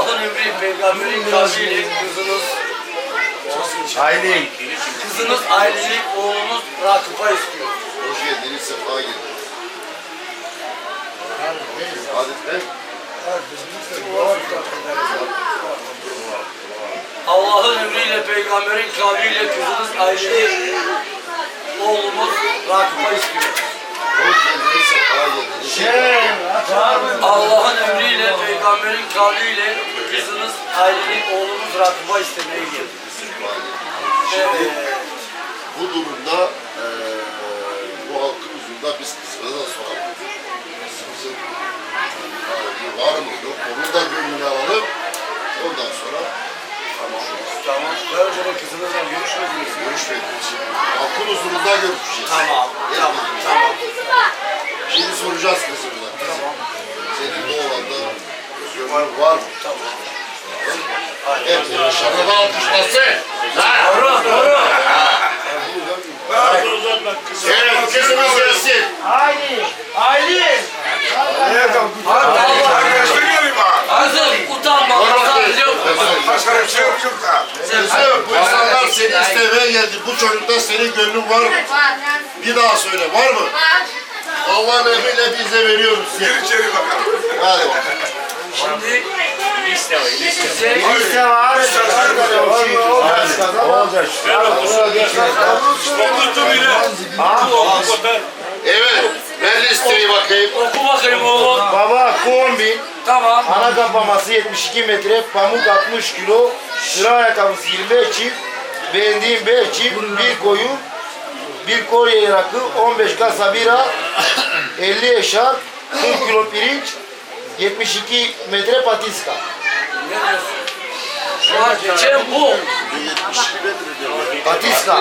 Allah'ın emri peygamberin kavliyle Aylin. kızınız Aylin'i oğlunuz Rakıp'a istiyor. Hoş geldiniz, sefa geldiniz. Hadi ben. Allah'ın emriyle peygamberin kavliyle kızınız Aylin'i oğlumuz Rakıp'a istiyor. Hoş geldiniz, sefa geldiniz. Allah'ın emriyle peygamberin kavliyle kızınız Aylin'i oğlumuz Rakıp'a istemeye geldi. Şimdi bu durumda bu halkın huzurunda biz kızımıza da soralım. Kızımızın var mı yok onu da gönlüne alalım. Ondan sonra konuşuruz. Tamam. Daha önce de kızınızla görüşmediniz mi? Görüşmedik. Şimdi halkın huzurunda görüşeceğiz. Tamam. Tamam. Şimdi soracağız kızımıza. Tamam. Senin bu olanda gönlün var mı? Tamam. Evet. Şarada alkışlasın. Doğru. Evet, kızımız gelsin. Aylin. Hazır. Utanma. Başka bir şey yok da. Kızım, bu insanlar seni istemeye geldi. Bu çocukta senin gönlün var mı? Bir daha söyle, var mı? Allah'ın emriyle biz de veriyoruz size. Gir içeri bakalım. Hadi bakalım. Şimdi size Liste var. Olacak. Evet, ver listeyi bakayım. oku bakayım oğlum. Baba kombin. Tamam. Ana kaplaması 72 metre, pamuk 60 kilo, sıra ayakkabısı 25 çift, beğendiğim 5 çift, bir koyun, bir kolye yarakı, 15 kasa bira, 50 eşarp, 40 kilo pirinç, 72 metre patiska. Ne diyorsun? Ya geçen bu. Patiska.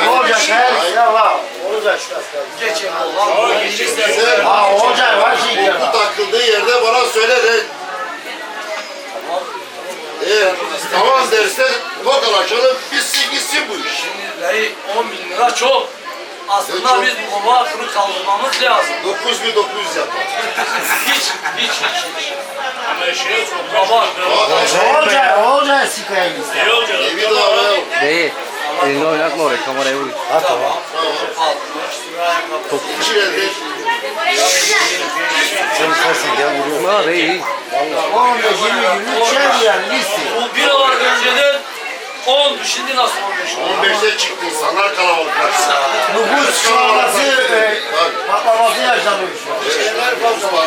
Ne olacak her ya var. Olacak şu aslan. Geçen bu. Ha olacak var şey ya. Bu takıldığı yerde bana söyle de. Eğer tamam derse tokalaşalım, bitsin gitsin bu iş. Şimdi dayı 10.000 lira çok. Aslında biz bu baba hakkını kaldırmamız lazım. 9.900 yapar. Hiç. Baba. Olacak sikayım ister. Evi de arayalım. Değil. Elini oynatma oraya, kameraya vur. Tamam. 60 lira. İki elde. Sen istersen gel vuruyor. Ha be iyi. 15-20 günlük şey yani liste. Bu bir var önceden 10'du. Şimdi nasıl 15 oldu? 15'te çıktı insanlar kalabalıklaştı. Nüfus sıralaması patlaması yaşanıyor şu an. Nüfus patlaması var.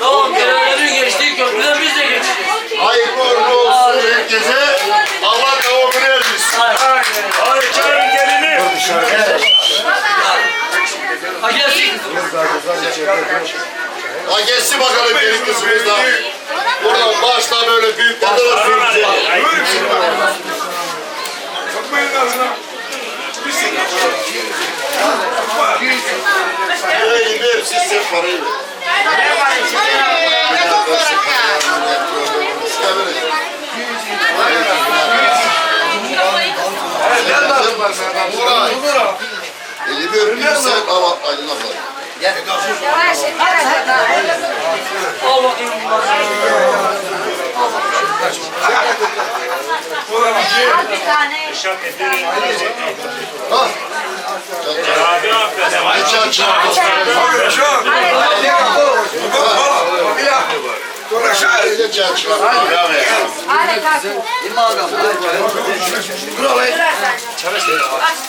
Tamam, terörlerin geçtiği köprüden biz de geçeceğiz. Hayırlı uğurlu olsun herkese. Allah kavamını erdirsin. Hadi çağırın gelini. Ha gelsin kızım. Ha gelsin bakalım gelin kızımız da. Buradan başta böyle büyüklerden öpüyoruz. Sokmayın ağzına. Öyle bir siz parayı ver. Eli bir öpeyim sen al Aylin abla. Al bakayım. Ha. Çal çal. Öyle çal çal.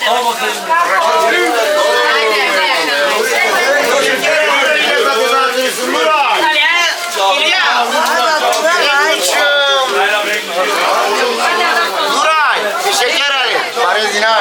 Al bakayım. Nuray, teşekkür ederim. Parazina.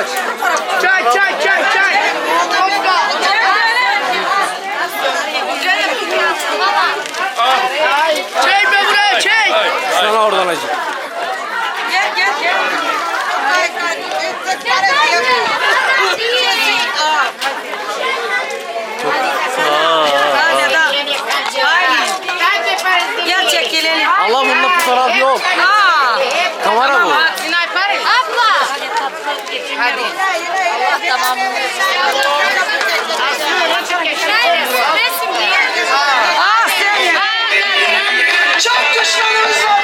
aç. Çay çay çay çay. Hoppa. Çay be buraya çay. Sana oradan acı. Gel gel gel. Gel çekilelim. Allah bunda fotoğraf yok. Kamera bu. Abla. Hadi. Allah tamamını Ah sen. Çok düşmanımız var.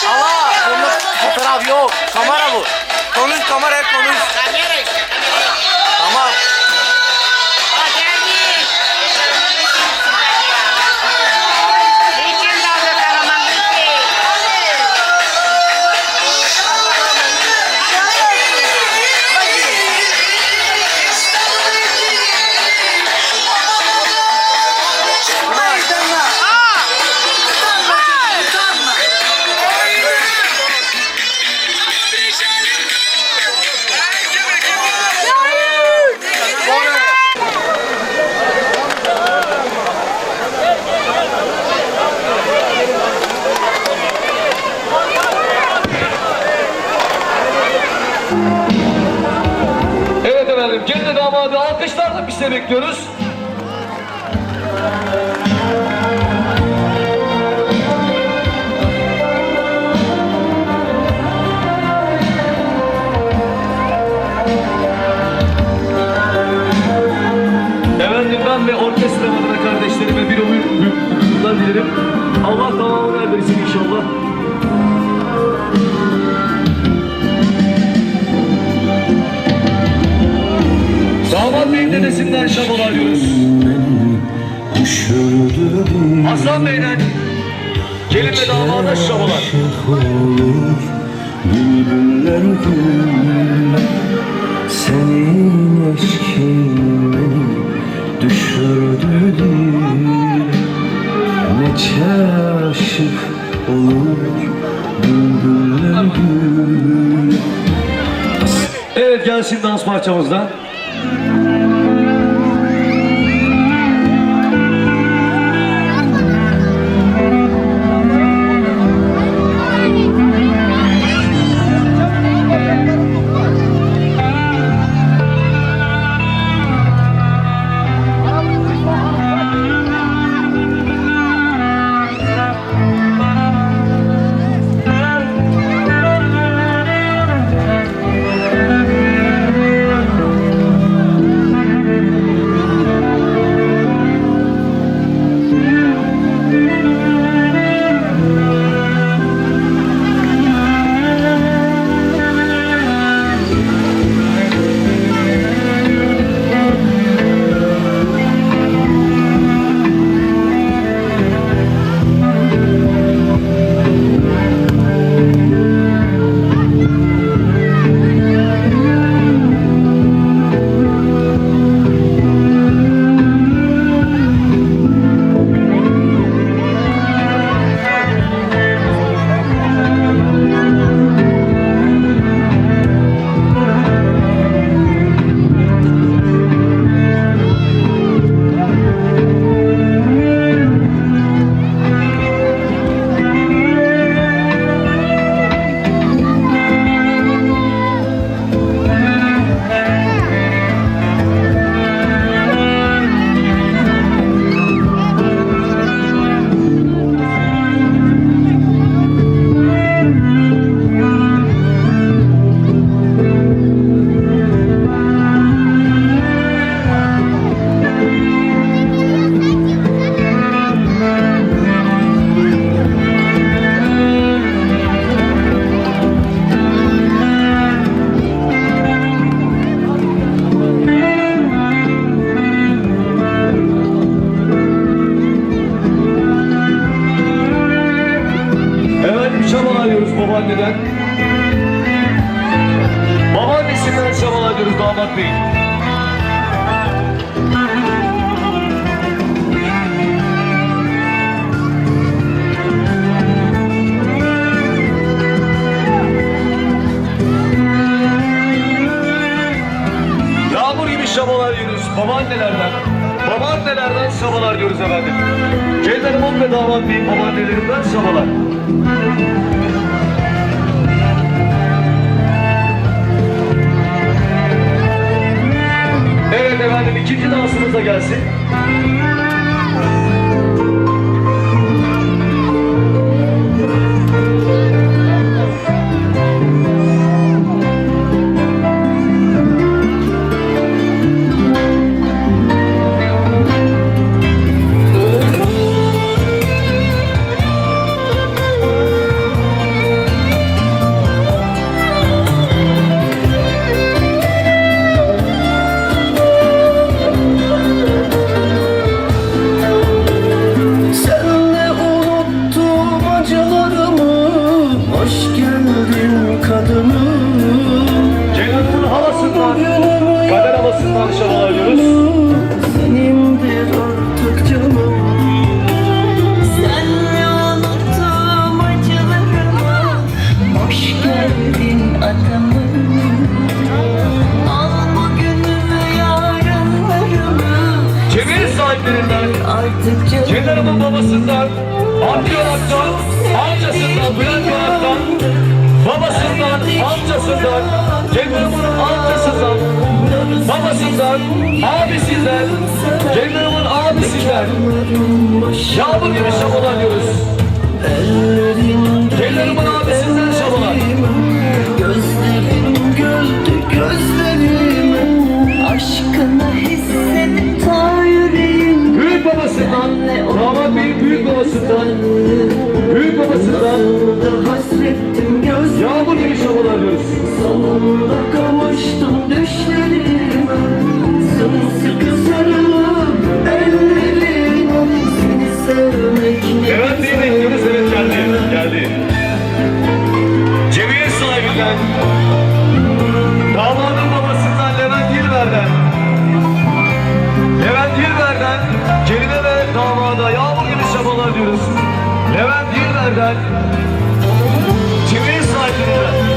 Allah bunda fotoğraf yok. Kamera bu. Konuş kameraya konuş. Tamam. Evet efendim, gelin damadı alkışlarla biz de bekliyoruz. Efendim ben ve orkestram adına kardeşlerime bir ömür mutluluklar dilerim. Allah tamamını erdirsin inşallah. Damat Bey'in dedesinden şabalar diyoruz. Hasan Bey'den gelin ve damada şabalar. Bülbüller gül, senin eşkin düşürdü dil. Neçe aşık olur bülbüller gül. Evet gelsin dans parçamızdan. babaanneden. Babaannesinden şabalar diyoruz damat bey. Yağmur gibi şabalar diyoruz babaannelerden. Babaannelerden şabalar diyoruz efendim. Cennerimon ve damat bey'in babaannelerinden şabalar. Evet efendim, ikinci dansımız da gelsin. Senle unuttum acılarımı, hoş geldin kadınım. Cennetim'in havasından, kader havasından şabalar diyoruz. Senindir artık canım. Senle unuttum acılarımı. Hoş geldin adamım. Al bugünümü yarınlarımı. Cemil sahiplerinden, Artık canım. Cennerim'in babasından, Abdülhamid'den, amcasından, Bülent Yonak'tan, babasından, amcasından, Cennerim'in amcasından, babasından, abisinden, Cennerim'in abisinden, yağmur gibi şabalar diyoruz. Cennerim'in abisinden şabalar. Gözlerim güldü gözlerim. Aşkını hissedip ta yüreğim. Büyük babasından, damat bey'in büyük babasından, büyük babasından, Hasrettim göz yağmur gibi şabalar diyoruz. sonunda kavuştum düşlerime. Sımsıkı sarılıp ellerime. Seni sevmek ne Evet neyi bekliyoruz? Evet geldi, geldi. Cemiyet sahibinden, damadın babasından Levent Yılver'den, Levent Yılver'den, geline ve damada yağmur gibi şabalar diyoruz. Levent Yılver'den, Cemiyet sahibinden.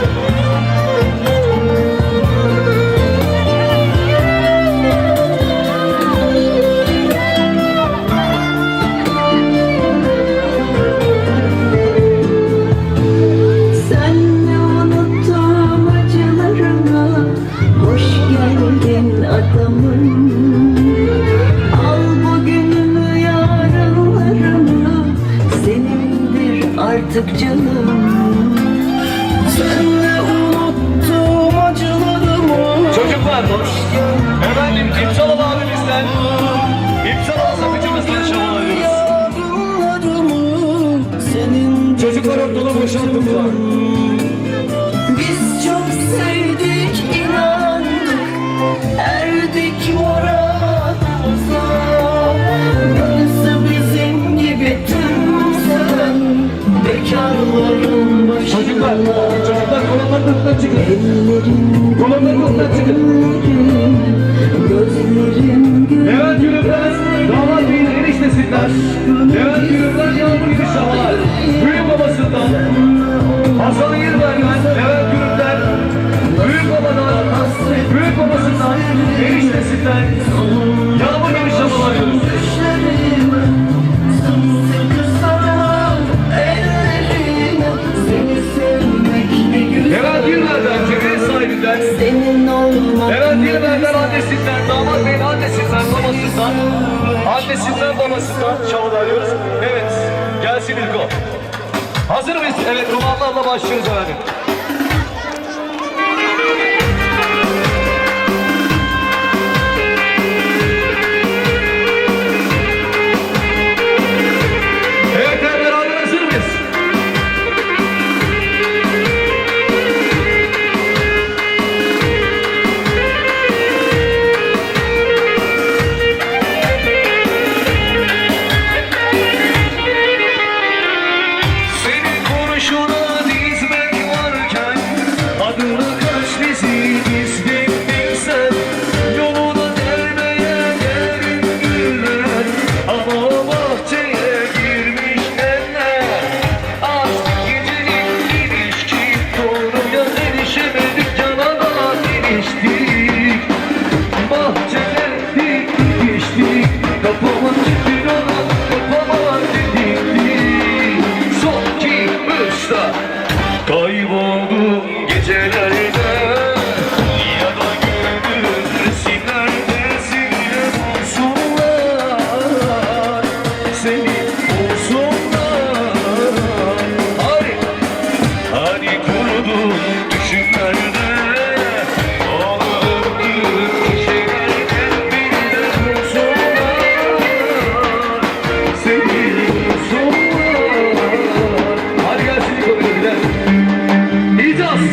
Senle unuttum acılarımı. Hoş geldin adamım. Al bugünümü yarınlarımı. Senindir artık canım. Senle unuttum acılarımı. Çocuklar, efendim İpsal abimizden, İpsal satıcımızdan şabalar diyoruz. Yarınlarımı senin Çocuklar ortalığı boşalttılar. biz çok sevdik inandık. Erdik muradımıza. Nasıl bizim gibi tüm sen bekarların başına. Çocuklar kolonlarından çıkın. Ellerin Kolonlarından çıkın. gözlerin Levent Yürüm'den, damat bey'in eniştesinden, Levent Yürüm'den yağmur gibi şabalar. Büyük babasından, Hasan Yılver'den, Levent Yürüm'den, büyük babadan, büyük babasından, eniştesinden, yağmur gibi şabalar diyoruz. düşlerime. Sımsıkı sarılıp ellerine. Seni sevmek ne güzel. Levent Yılver'den, Cemil sahibinden, Senin olmak Levent Yılver'den annesinden, damat bey'in annesinden, babasından, annesinden, babasından şabalar diyoruz. Evet, gelsin İlko. Hazır mıyız? Evet, Rumanlarla başlıyoruz efendim. Evet, hep beraber hazır mıyız? Senin kurşuna dizmek bir ona yapamam dedikti. Son ki usta kayboldum gecelerde. Ya da gündüz resimlerde seni bulsunlar, seni bulsunlar. Hani kurudum düşümlerde, ağladım gecelerden beni de bulsunlar, seni bulsunlar. Hadi gelsin yukarı gidelim. İcaz.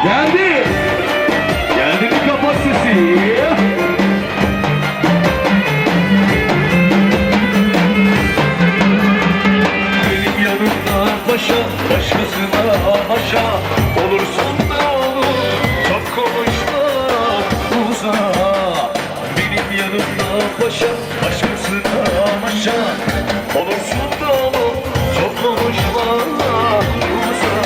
Geldi. Geldi mi kapak sesi? Benim yanımda paşa, başkasına haşa. Olursun da olur, çok konuşma, uza. Benim yanımda paşa, başkasına haşa. Olursun da olur, çok konuşma, uza.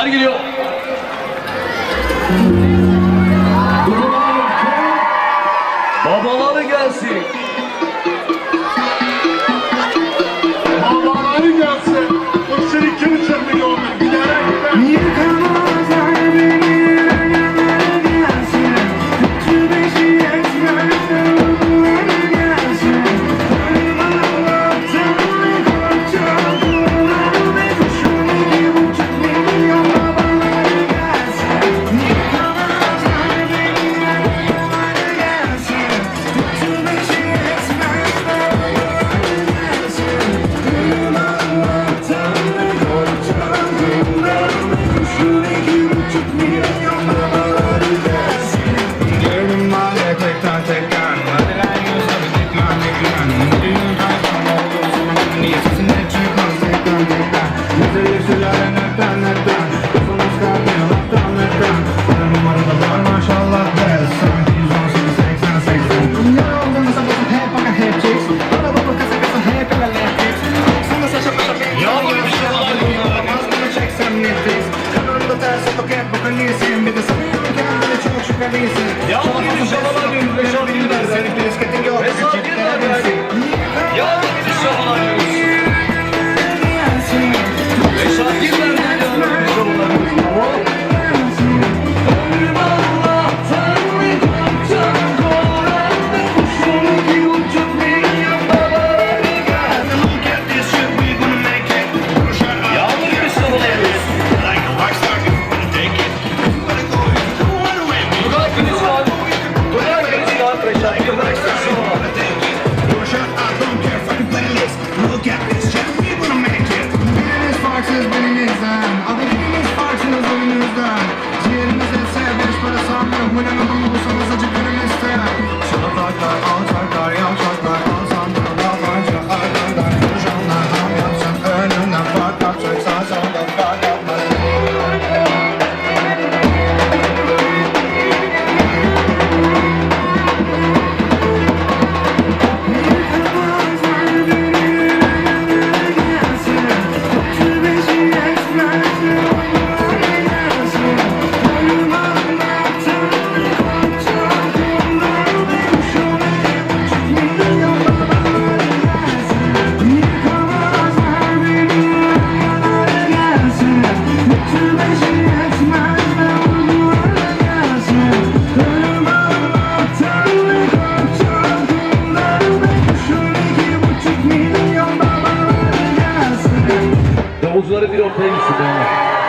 babalar geliyor. Babaları gelsin. Babaları gelsin. Bu seni 2,5 milyon gidere gider. Davulcuları bir ortaya gitsin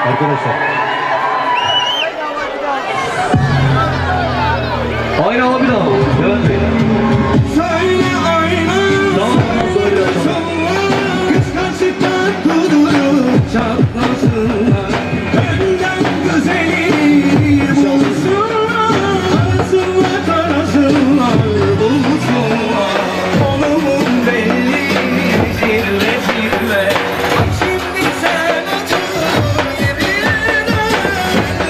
arkadaşlar. Aynı abi de ama. Evet beyler. Söyle aynı. Tamam, söyle açalım. Kıskançlıktan kudurup çatlasınlar. Benden güzeli bulsunlar. Arasınlar karasınlar bulsunlar. Onumun belli zirve zirve. Şimdi sen otur yerine.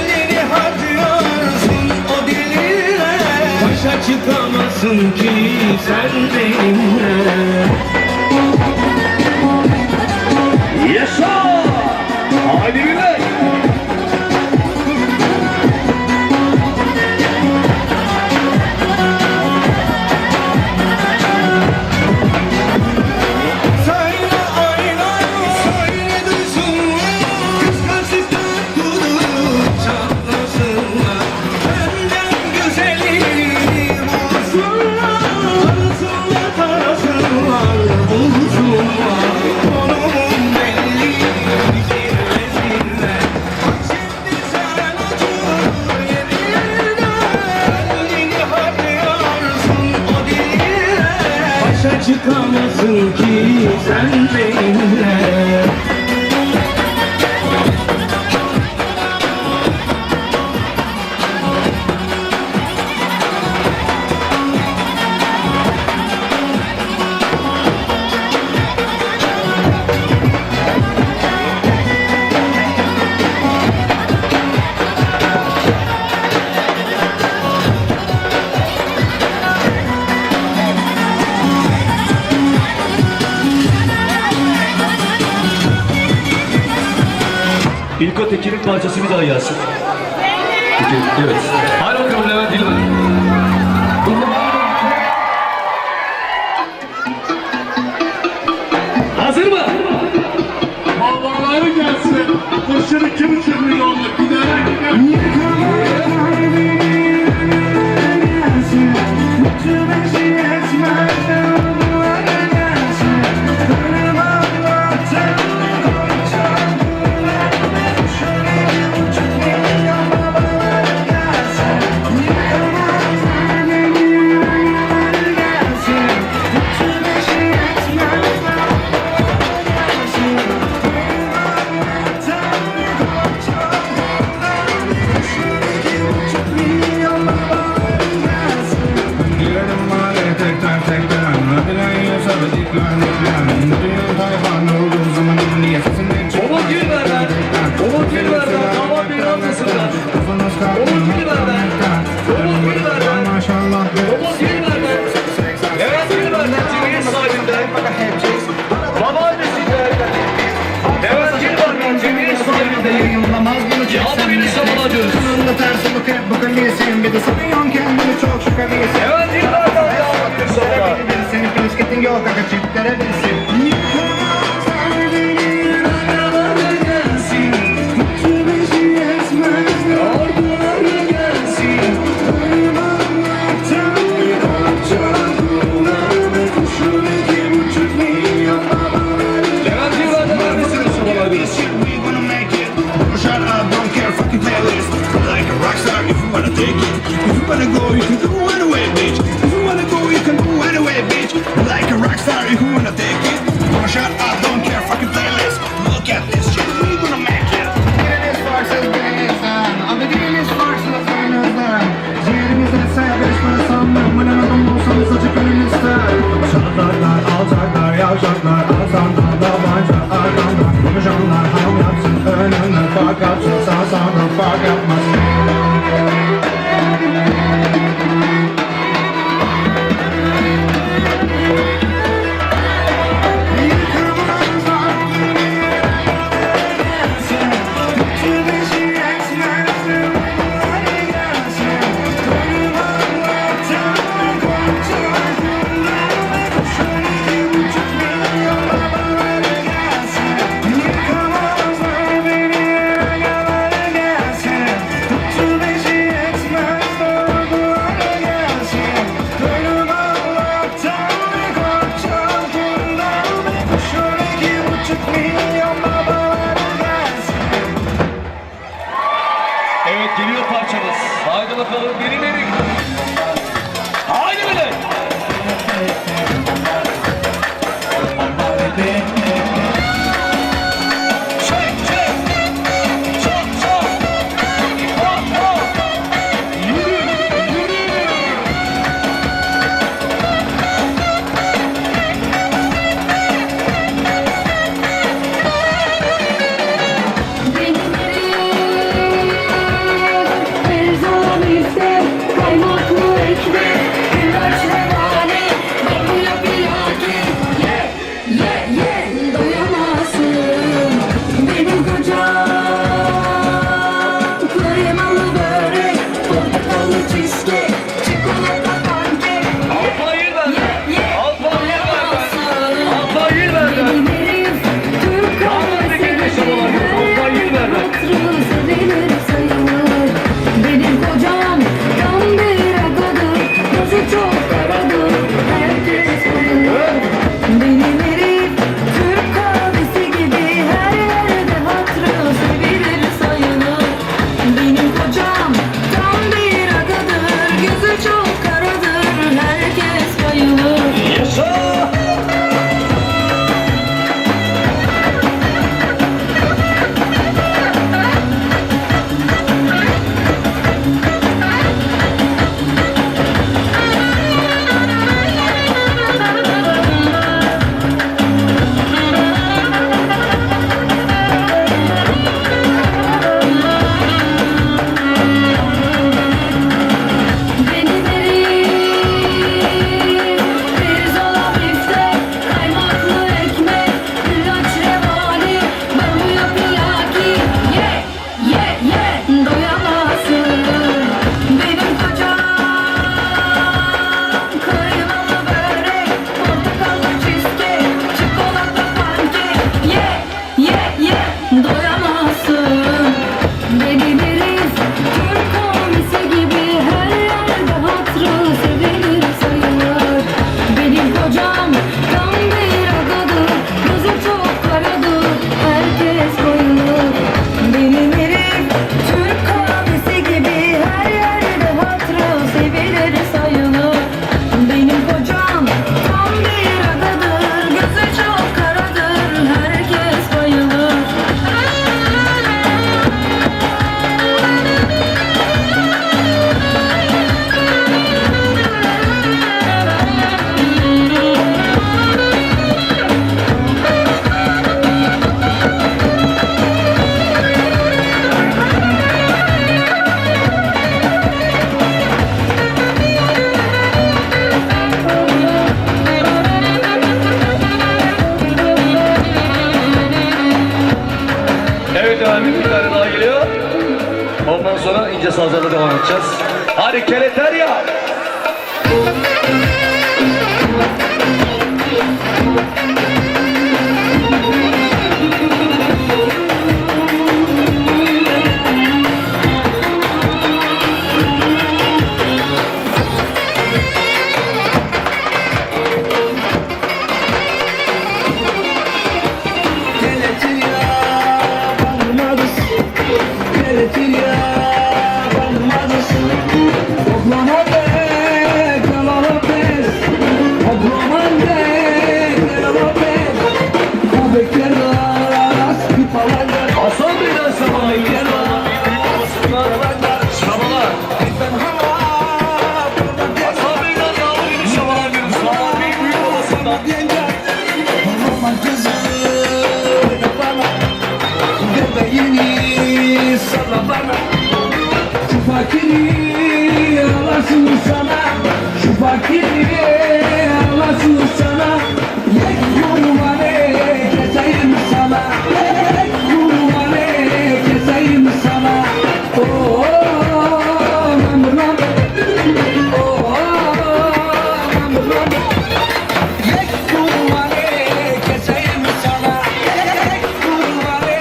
Elini harcıyorsun o diline. Başa çıkamazsın ki sen benimle. Yaşa! Haydi millet! Söyle aynen, söyle duysunlar. Kıskançlıktan kudurup çatlasınlar. Benden güzeli bulsunlar. Arasınlar tarasınlar bulsunlar. Konumun belli zirve zirve. Şimdi sen otur yerine. Elini harcıyorsun o diline. Başa çıkamazsın ki sen benimle. İlko Tekin'in parçası bir daha gelsin. Evet. Hadi bakalım Levent İlmen. Hazır mı? Havaları gelsin. Kurşun 2,5 milyonluk giderek Umut Gülber'den, Umut Gülber'den, damat bir amcasından. Umut Gülber'den, Umut Gülber'den, Umut Gülber'den, Levent Gülber'den, Cemiyet sahibinden, babaannesinden, Levent Gülber'den, Cemiyet sahibinden, yağda beni savunacağız. Levent Gülber'den, damat bir savunacağız. Levent Gülber'den vermesini savunacağız. Shut up, don't care, fucking playlist. Sadece sazlarla devam edeceğiz. Hadi Keleterya. Hasan Bey'den sabah Şabalar. Hasan Bey'den yağmur gibi şabalar günü. Sabah Bey büyük babasından. Şu fakiri alasın sana, şu fakiri alasın sana. Yek kurbanı keseyim sana, yek kurbanı keseyim sana. Oh, namur, oh, namur. Yek kurbanı keseyim sana, yek kurbanı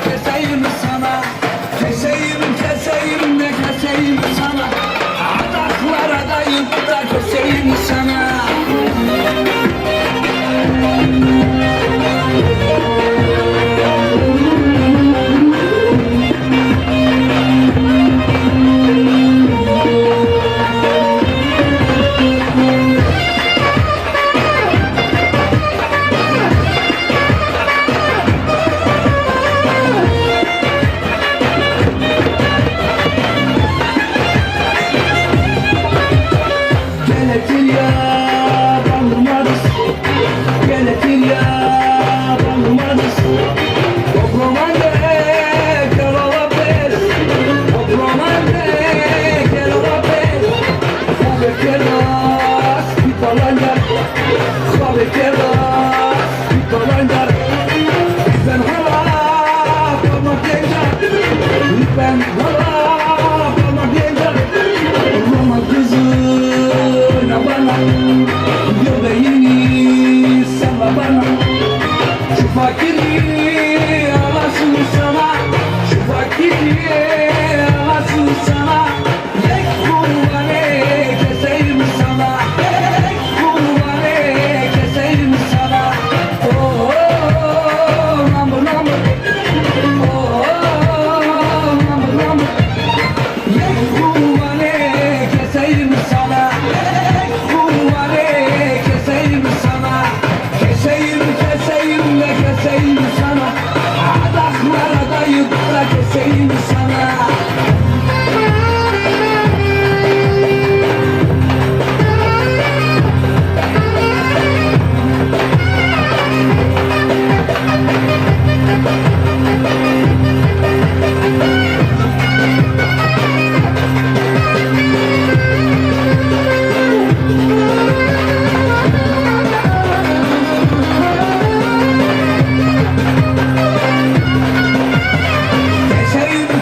keseyim sana. Keseyim de keseyim sana, adaklara dayıp da keseyim sana. Ben hala parmak Roma kızına bana, göbeğini salla bana. Şu fakiri alasın sana, şu fakiri alasın sana. Yek kurbanı keseyim sana, yek kurbanı keseyim sana. Oh, namur, namur. Oh, namur, namur. Yek kurbanı keseyim sana, yek kurbanı keseyim sana. Keseyim de keseyim sana, adaklara dayıp da keseyim sana.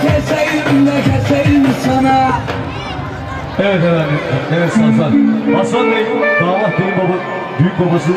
Keseyim de keseyim sana. Evet efendim. Evet Hasan. Hasan Bey, damat beyin baba, büyük babası.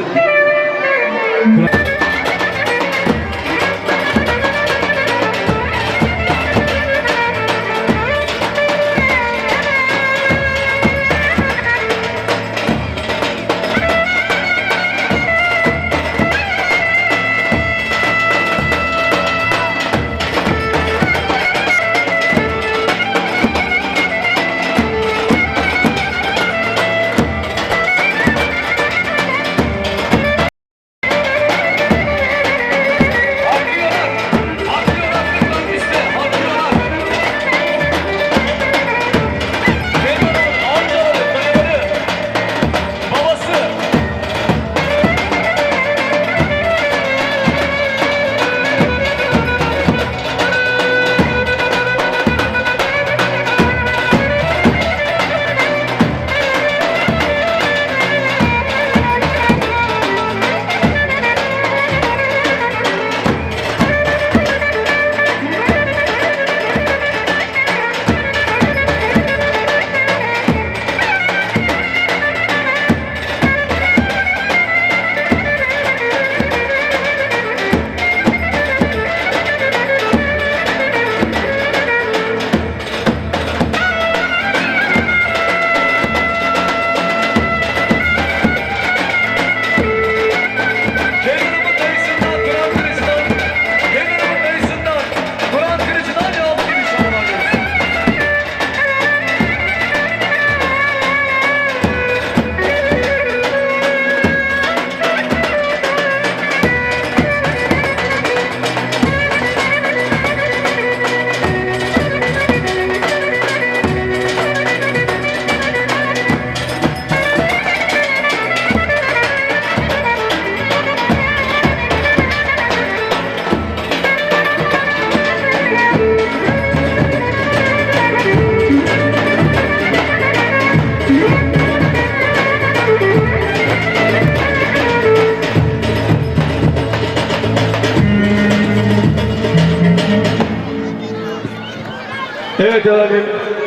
Evet efendim,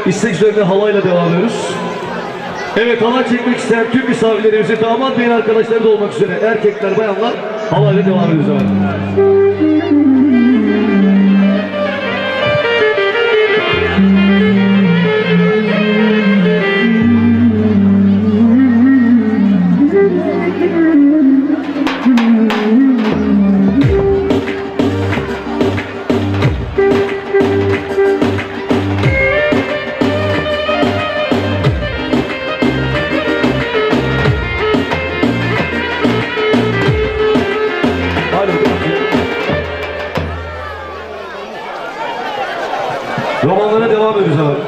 istek üzerine halayla devam ediyoruz. Evet, halay çekmek isteyen tüm misafirlerimizi, damat beyin arkadaşları da olmak üzere erkekler, bayanlar halayla devam ediyoruz efendim. Hadi bakalım. Romanlara devam ediyoruz efendim.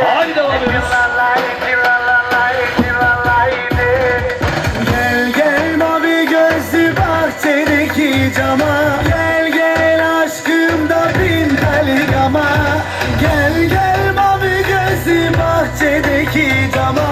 Hadi devam ediyoruz. Gel gel mavi gözlü bahçedeki cama, gel gel aşkımda bin tali gama. Gel gel mavi gözlü bahçedeki cama,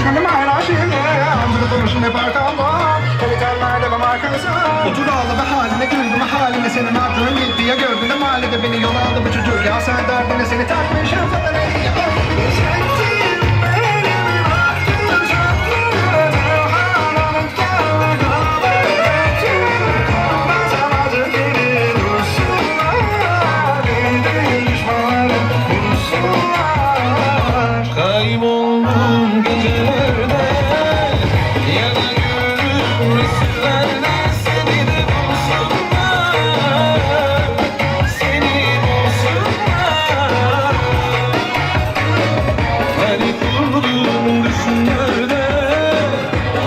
düşmanım hala şimdi. Amcık duruşun hep arkamda. Delikanlar devam arkası. Otur ağla be haline, güldüm haline. Senin aklın gitti ya, gördün de mahallede beni yol aldı bu çocuk. Ya sen derdine seni takmışım sana ne yapalım. Kayboldum gecelerde ya da görürüm resimlerde seni de bulsunlar, seni bulsunlar. Hani kurdum düşünlerde,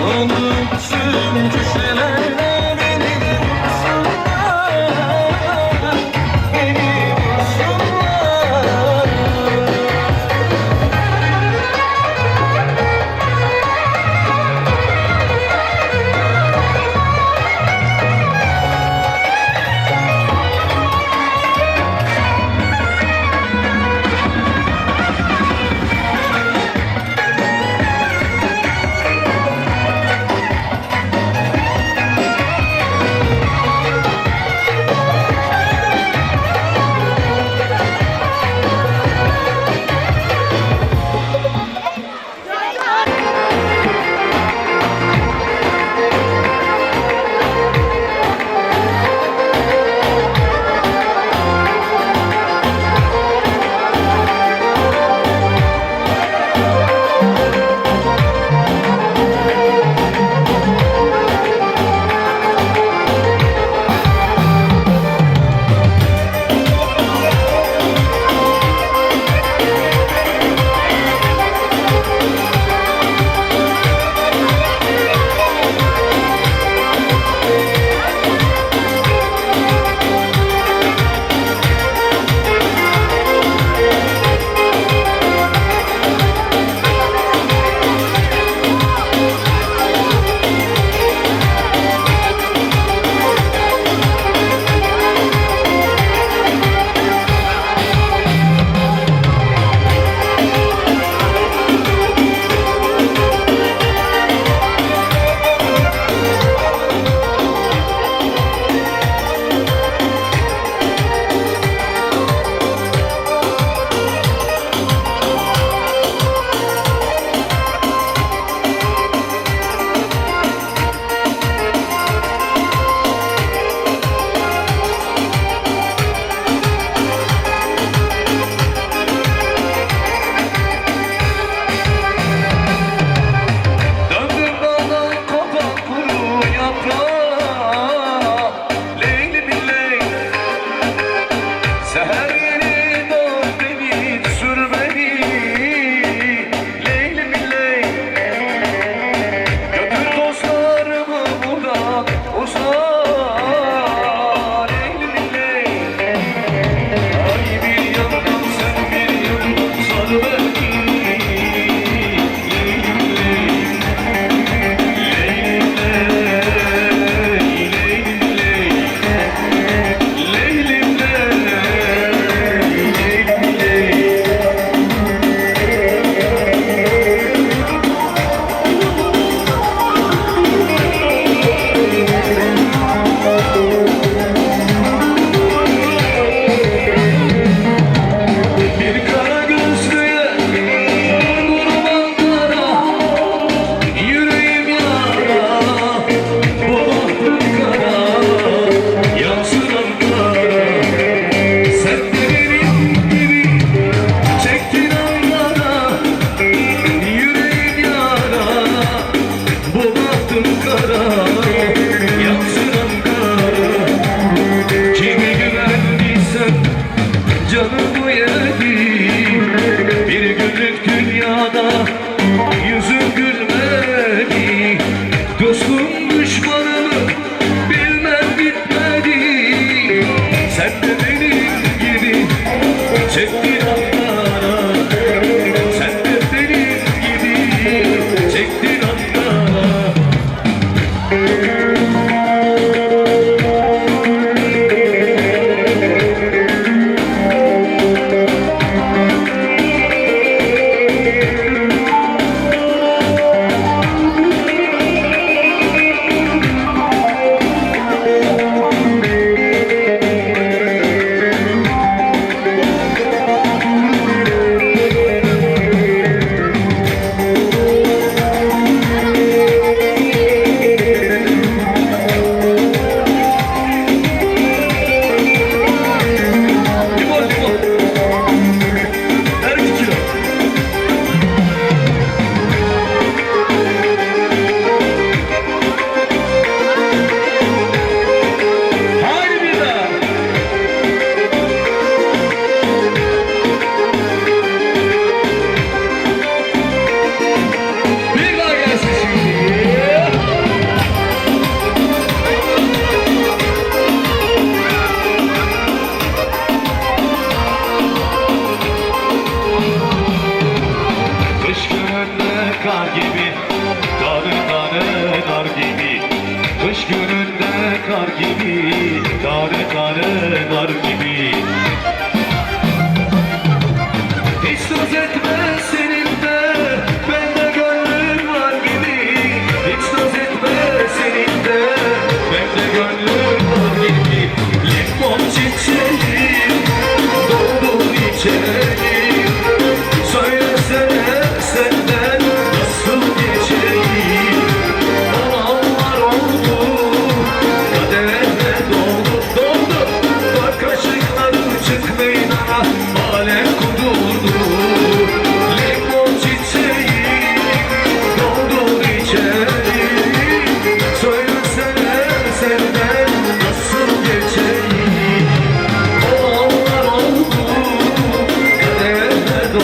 unuttum köşelerde beni de bulsunlar, beni bulsunlar.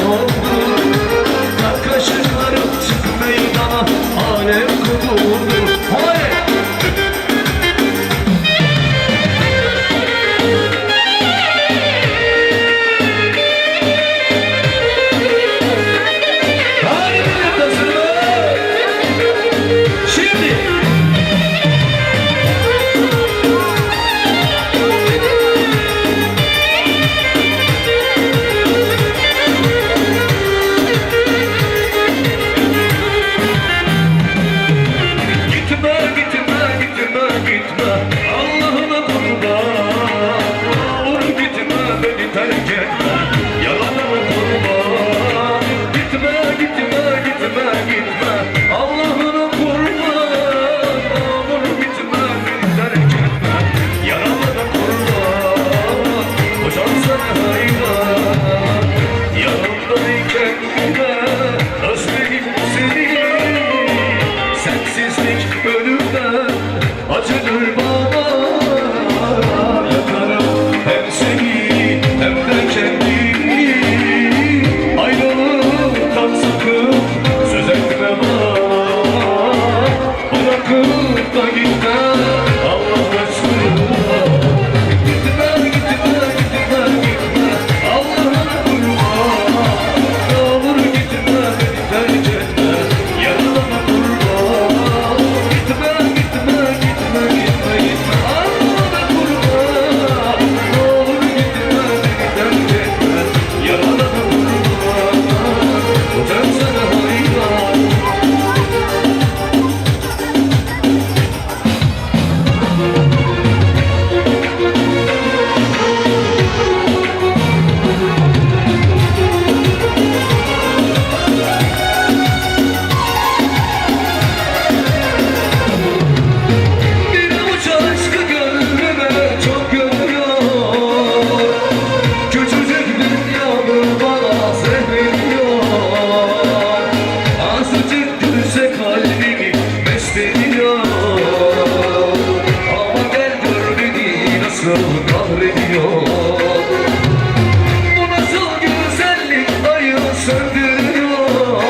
oldu. Kalk kaşıklarım çık meydana, alem kudurdu. Hayır! Hadi millet hazır mı? Şimdi! Gitme, gitme, gitme, gitme, Allah'ına kurban. Olur gitme, beni terk etme, yalanıma kurban. Gitme, gitme, gitme, gitme, Allah'ına kurban. Olur gitme, beni terk etme, yalanıma kurban. Hocam sana hayran, yanımdayken bile özledim seni. Sensizlik ölümden acıdır bana. Yakarım hem seni hem de kendimi. Ayrılıktan sakın söz etme bana. Bırakıp da gitme Allah aşkına. Gitme, gitme, gitme, gitme, Allah'ına kurban. Ne olur gitme, beni terk etme, yanıma kurban. Gitme, gitme, gitme, gitme, gitme, Allah'ına kurban. Ne olur gitme, beni terk etme, yanıma kurban. Ben sana hayran. Bir avuç aşkı gönlüme çok görüyor. Küçücük dünyamı bana seviyor. Azıcık gülse kalbimi mest ediyor. Ama gel gör beni nasıl kahrediyor. Bu nasıl güzellik ayı söndürüyor.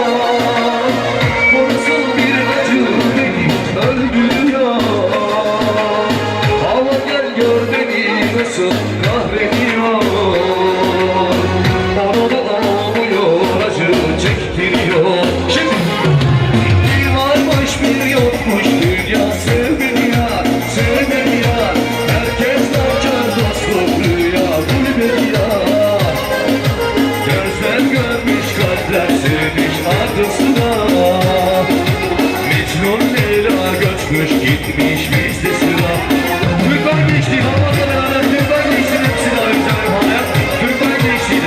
Bu nasıl bir acı beni öldürüyor. Ama gel gör beni nasıl kahrediyor. Onu da olmuyor, acı çektiriyor. Şimdi bir varmış bir yokmuş, dünya sevmiyor, sevmiyor. Herkes nankör dostluk rüya, gülmüyor. Gözler görmüş, kalpler sevmiş ardısına. Mecnun Leyla göçmüş, gitmiş bizde sıra. Türkler geçti, havada beraber Türkler geçti, hepsini ayıracağım hayat. Türkler geçti.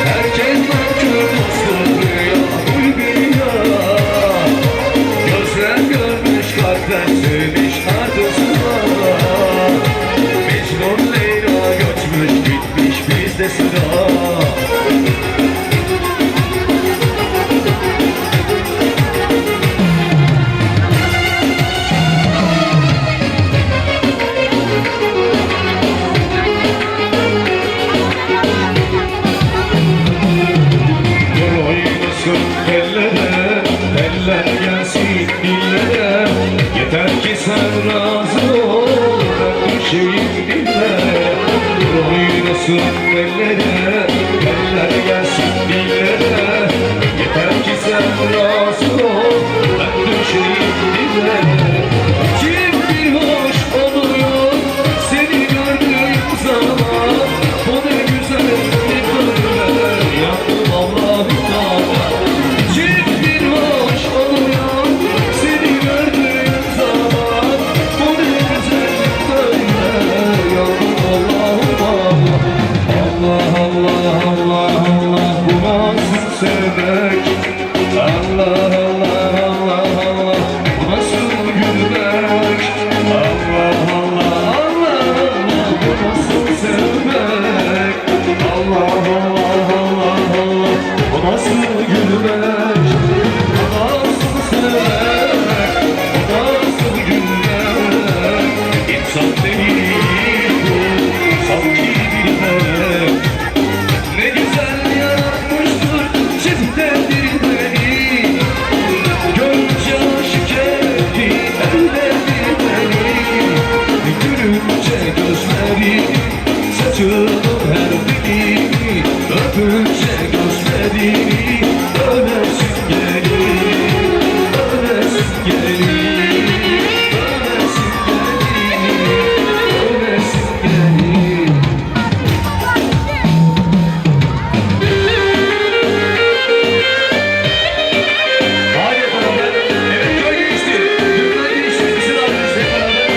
Herkes nankör dostluk rüya, gülmüyor. Gözler görmüş, kalpler sevmiş ardısına. Mecnun Leyla göçmüş, gitmiş bizde sıra. Dur oynasın ellere, eller gelsin dillere. Yeter ki sen razı ol, ben düşeyim dillere. Dur oynasın ellere, eller gelsin dillere. Yeter ki sen razı ol, ben düşeyim dillere. Kim bir hoş oluyor seni gördüğüm zaman. Bu ne güzel bir böyle yandım Allah'ım. Kim bir hoş oluyor seni gördüğüm zaman. Bu ne güzel böyle yandım Allah'ım. Allah Allah Allah Allah, bu nasıl sevmek? Allah Allah Allah Allah, bu nasıl gülmek? Allah Allah Allah Allah, bu nasıl sevmek? Allah Allah Allah Allah, bu nasıl gülmek? Bu nasıl sevmek? Bu nasıl gülmek? İnsan değil bu, sanki bilmek. Ne güzel yaratmış Öpünce gözlerini ölesin gelir, ölesin gelir, ölesin gelir, ölesin gelir. Hadi beraber, evet köy geçti, dünden geçti, bizi de alırız hep beraber.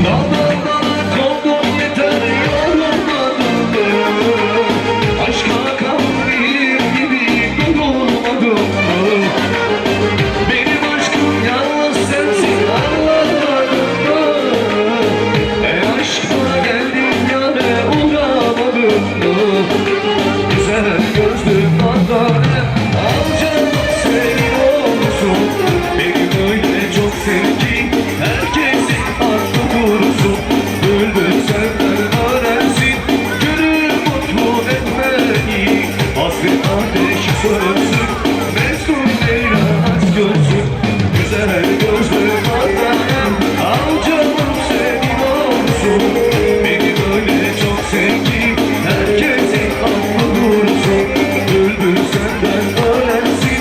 Dağlardan kondum yeter yorulmadım. Aşka kavrir gibi durulmadım. Benim aşkım yalnız sensin anlamadım. Aşkına geldim yâre uğramadım. Güzel gözlüm Adane al canım senin olsun. Beni öyle çok sev ki herkesin aklı dursun. Bülbül senden öğrensin gönül mutlu etmeyi. Hasret ateşi sönsün Mesut Leyla aç görsün. Güzel gözlüm Adane al canım senin olsun. Beni böyle çok sev ki herkesin aklı dursun. Bülbül senden öğrensin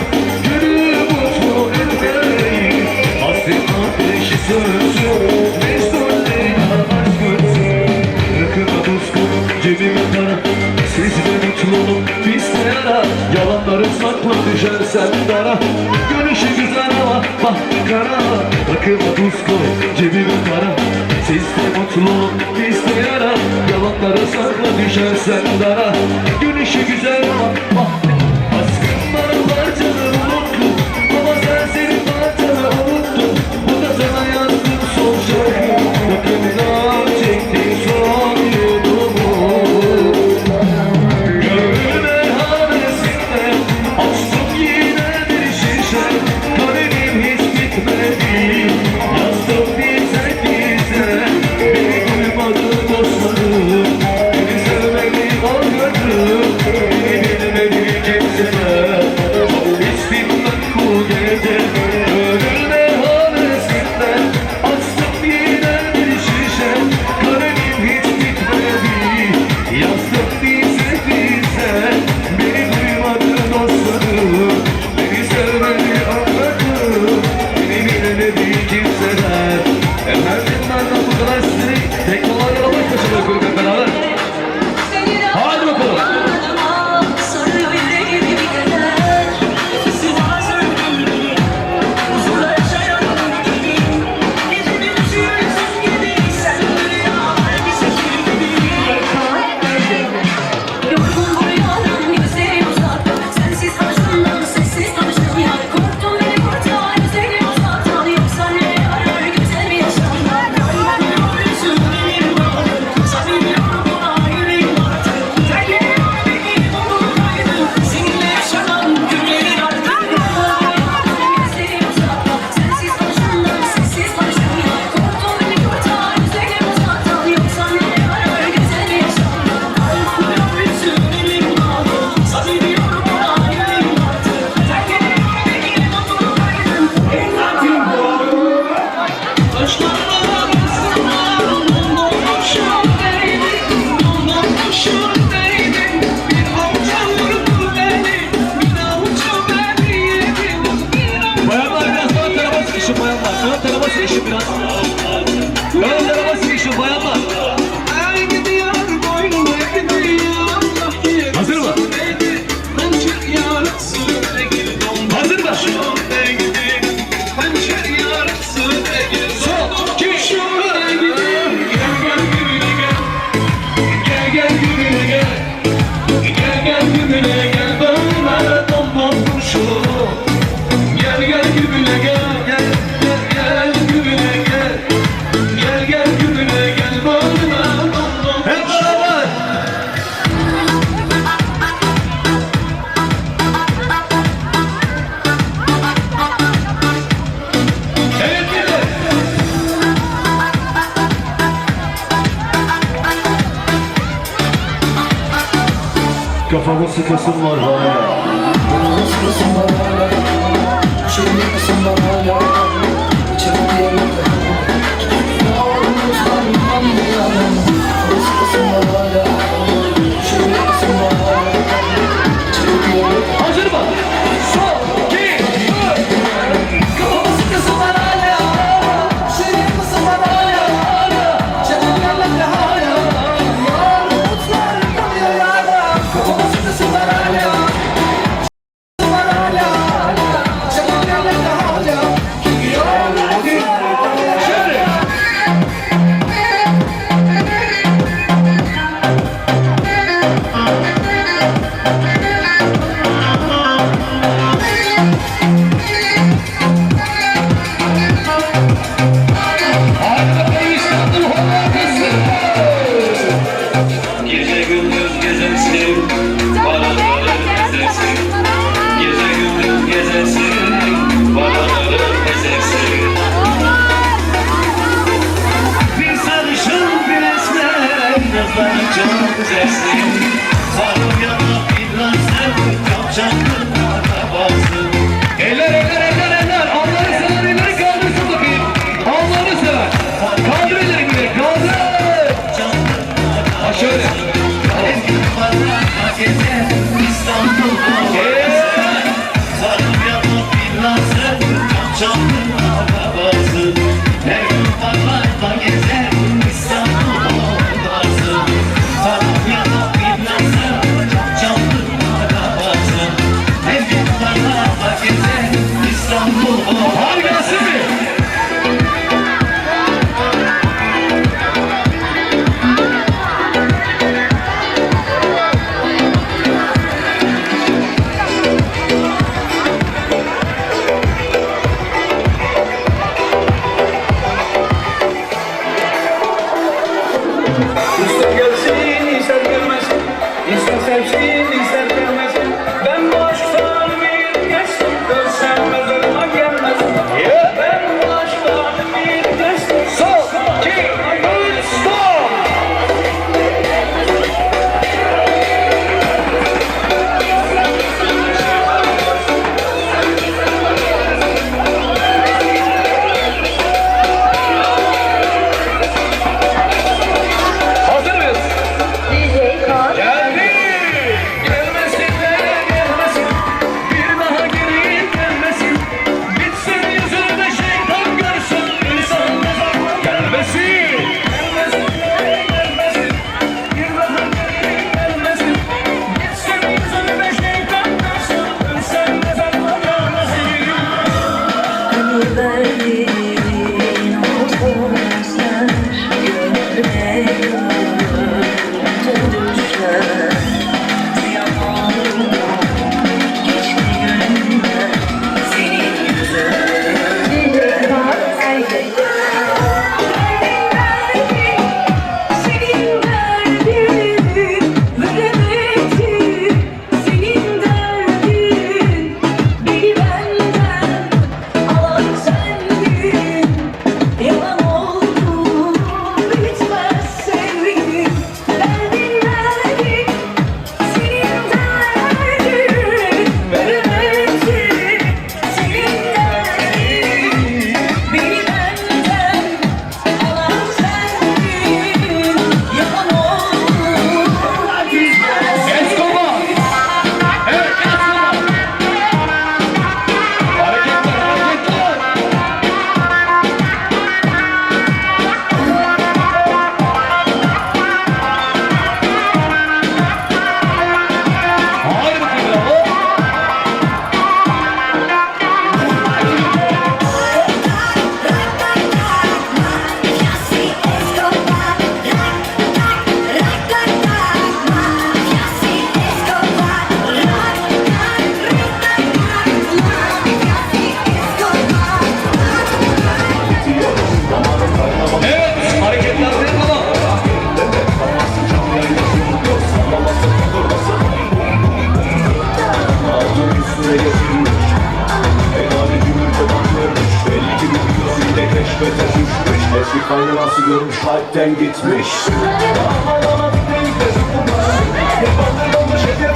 gönül mutlu etmeyi. Hasret ateşi sönsün Mesut Leyla aşk görsün. Rakıma bozkun cebime para, sizde mutluluk bizde yara. Yalanları sakla düşersen dara. Görüşü güzel ama bak kara. Rakıma bozkun cebime para, sizde mutluluk bizde yara. Yalanları sakla düşersen dara. Görüşü güzel ama bak aşkın bana parçanı unuttu. Ama sen senin parçanı unuttun. Bu da sana yazdım son şarkı. Bakımdan çektiğin son yudumu. Gönlüm merhanesinde açtım yine bir şişe. Kalemim hiç bitmedi. Yazdım bize bize. Beni duymadı dostlarım. Beni sevmedi o gönlüm. Beni bilmedi Kafamı sıkasın var bana. Hazır mı? Son, 2, 3. Kafamı sıkasın var hala. Seni yapasın var hala. Canım yanımda hala. Umutlar yanıyor hala. Kafamı sıkasın var hala. Var hala. Canım yanımda hala. Şimdi. Gece gündüz gezersin, paraları ezersin. Gece gündüz gezersin, paraları ezersin. Bir sarışın bir esmer, yazları çok güzelsin. Sarı yanıp İbrahim, çok çapkın akrabasın. Eller. Allah'ını sever, elleri kaldırsın bakayım. Allah'ını sever. Kaldır elleri bile, kaldır. Ha şöyle. Harikasın mı? İster gelsin, ister gelmesin. İster sevsin, ister gelmesin. Ben bu aşktan bir geçtim. Ölsem mezarıma gelmesin. Ben bu aşktan bir geçtim. Son, 2, 3, stop. Hazır mıyız? Geldi. Gelmesin de gelmesin. Bir daha geri gelmesin. Bitsin yüzünde şeytan görsün. İnsan mezarına gelmesin. Gelmesin de gelmesin. Bir daha geri gelmesin. Bitsin yüzünde şeytan görsün. İnsan mezarına gelmesin. Hani verdiğin o sözler gönlüme dönüşler. Ziyan oldu geçti günler senin yüzünden. Senin derdin veremedim. Senin derdin beni benden alan sendin. Yalan oldu bitmez sevgim. Derdin derdin senin derdin veremedim. Senin derdin beni benden alan sendin. Yalan oldu bitmez Escobar. Evet, Escobar. Hareketler. Haydi bakayım bravo. Evet, hareketler tamam. Eski kaynanası görmüş kalpten gitmiş. Yapan şeker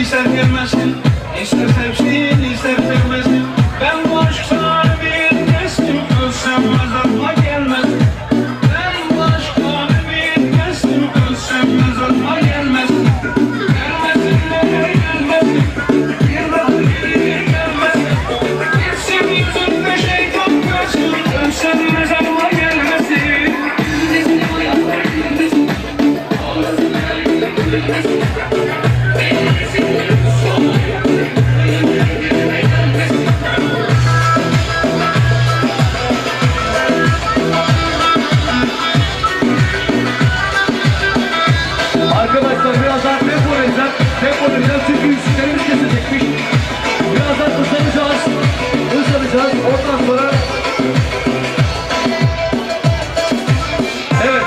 ister gelmesin. İster sevsin ister sevmesin. Ben bu aşktan bir kestim. Ölsem mezarıma gelmesin. Ben bu aşktan bir kestim. Ölsem mezarıma gelmesin. Gelmesin nereye gelmesin. Bir daha geri gelmesin. Gitsin yüzünde şeytan görsün. Ölsem mezarıma gelmesin. Arkadaşlar birazdan tempo vereceğim. Tempo vereceğim çünkü yükseklerimiz kesecekmiş. Birazdan hızlanacağız. Hızlanacağız. Ondan sonra... Evet.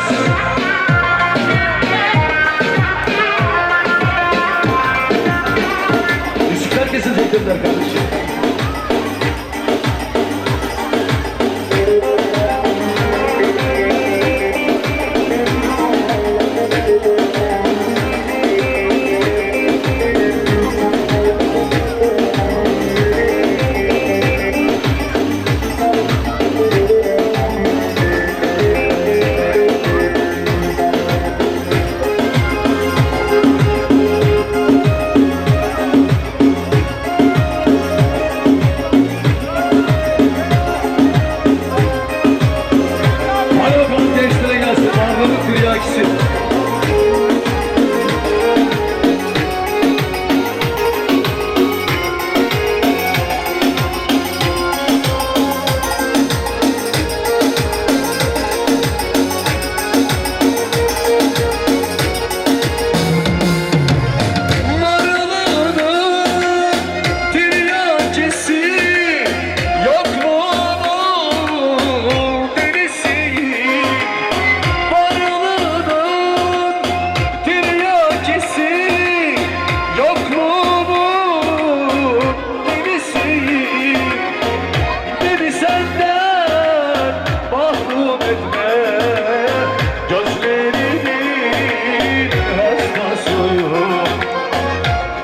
Yüksekler kesilecekler kardeşim. Hadi bakalım gençlere gelsin. Varlılık tiryakisi. Maralının tiryakisi yok mu delisi? Maralının tiryakisi yok mu delisi? Beni senden mahrum etme, gözlerinin hastasıyım.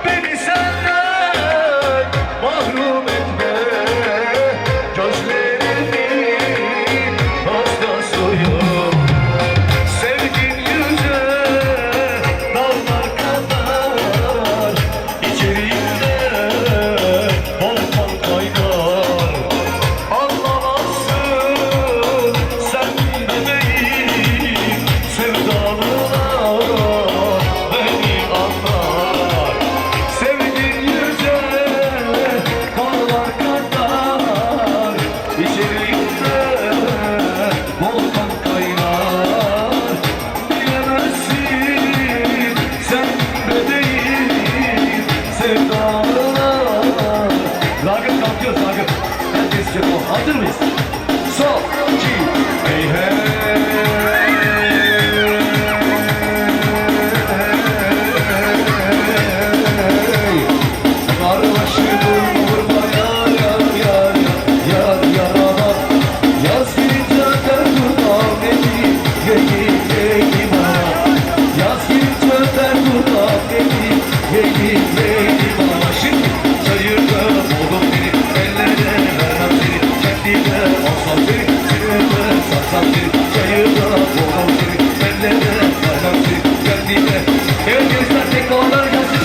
Beni senden mahrum etme, gözlerinin hastasıyım. Sevgin yüce dağlar kadar, içeriğinde volkan kaynar. Anlamazsın sen bebeğim, sevdalına beni anlar. Sevgin yüce dağlar kadar, içeriğinde volkan kaynar. Bilemezsin sen bebeğim, sevdalına. Ragıp kalkıyoruz Ragıp. Herkes cephe. Hazır mıyız? Sol, iki, hey hey. Karbaşı vurma yar yar yar yar yar yar. Yaz gelince öter dudağım beni, beni beni bana. Yaz gelince öter dudağım beni, beni beni bana. Şimdi çayırda buldum beni, ellere vermem seni, kendime alsam seni, sinirime satsam seni. Çayırda buldum seni, ellere vermem seni, kendime. Evet gençler tek kalanlar gelsin.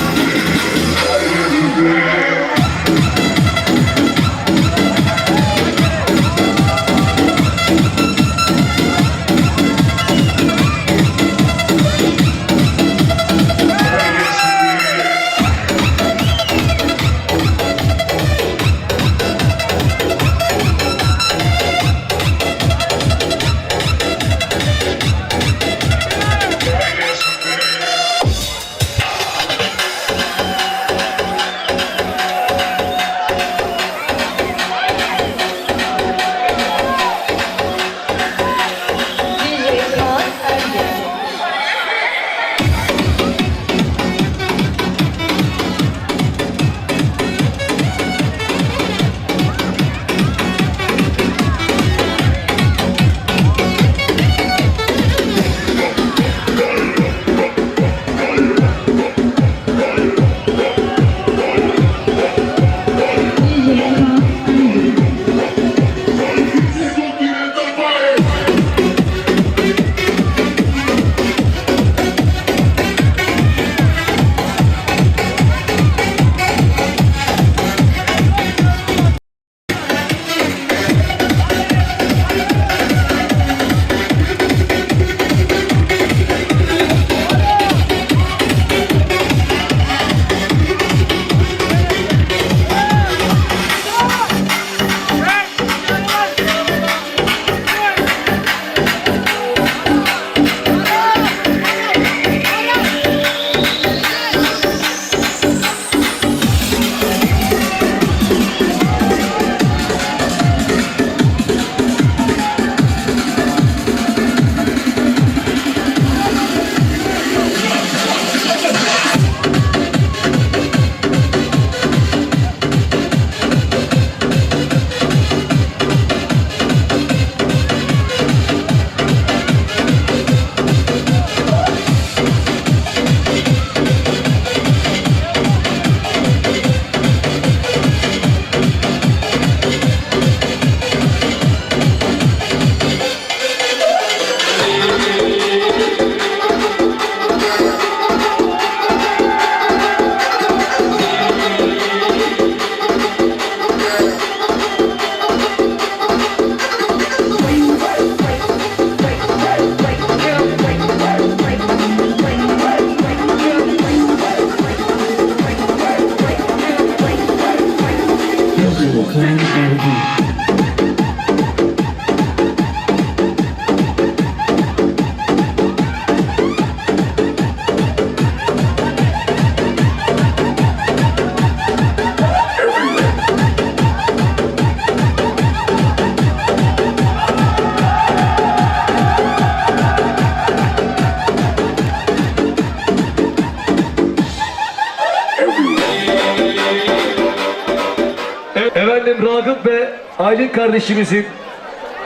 Efendim Ragıp ve Aylin kardeşimizin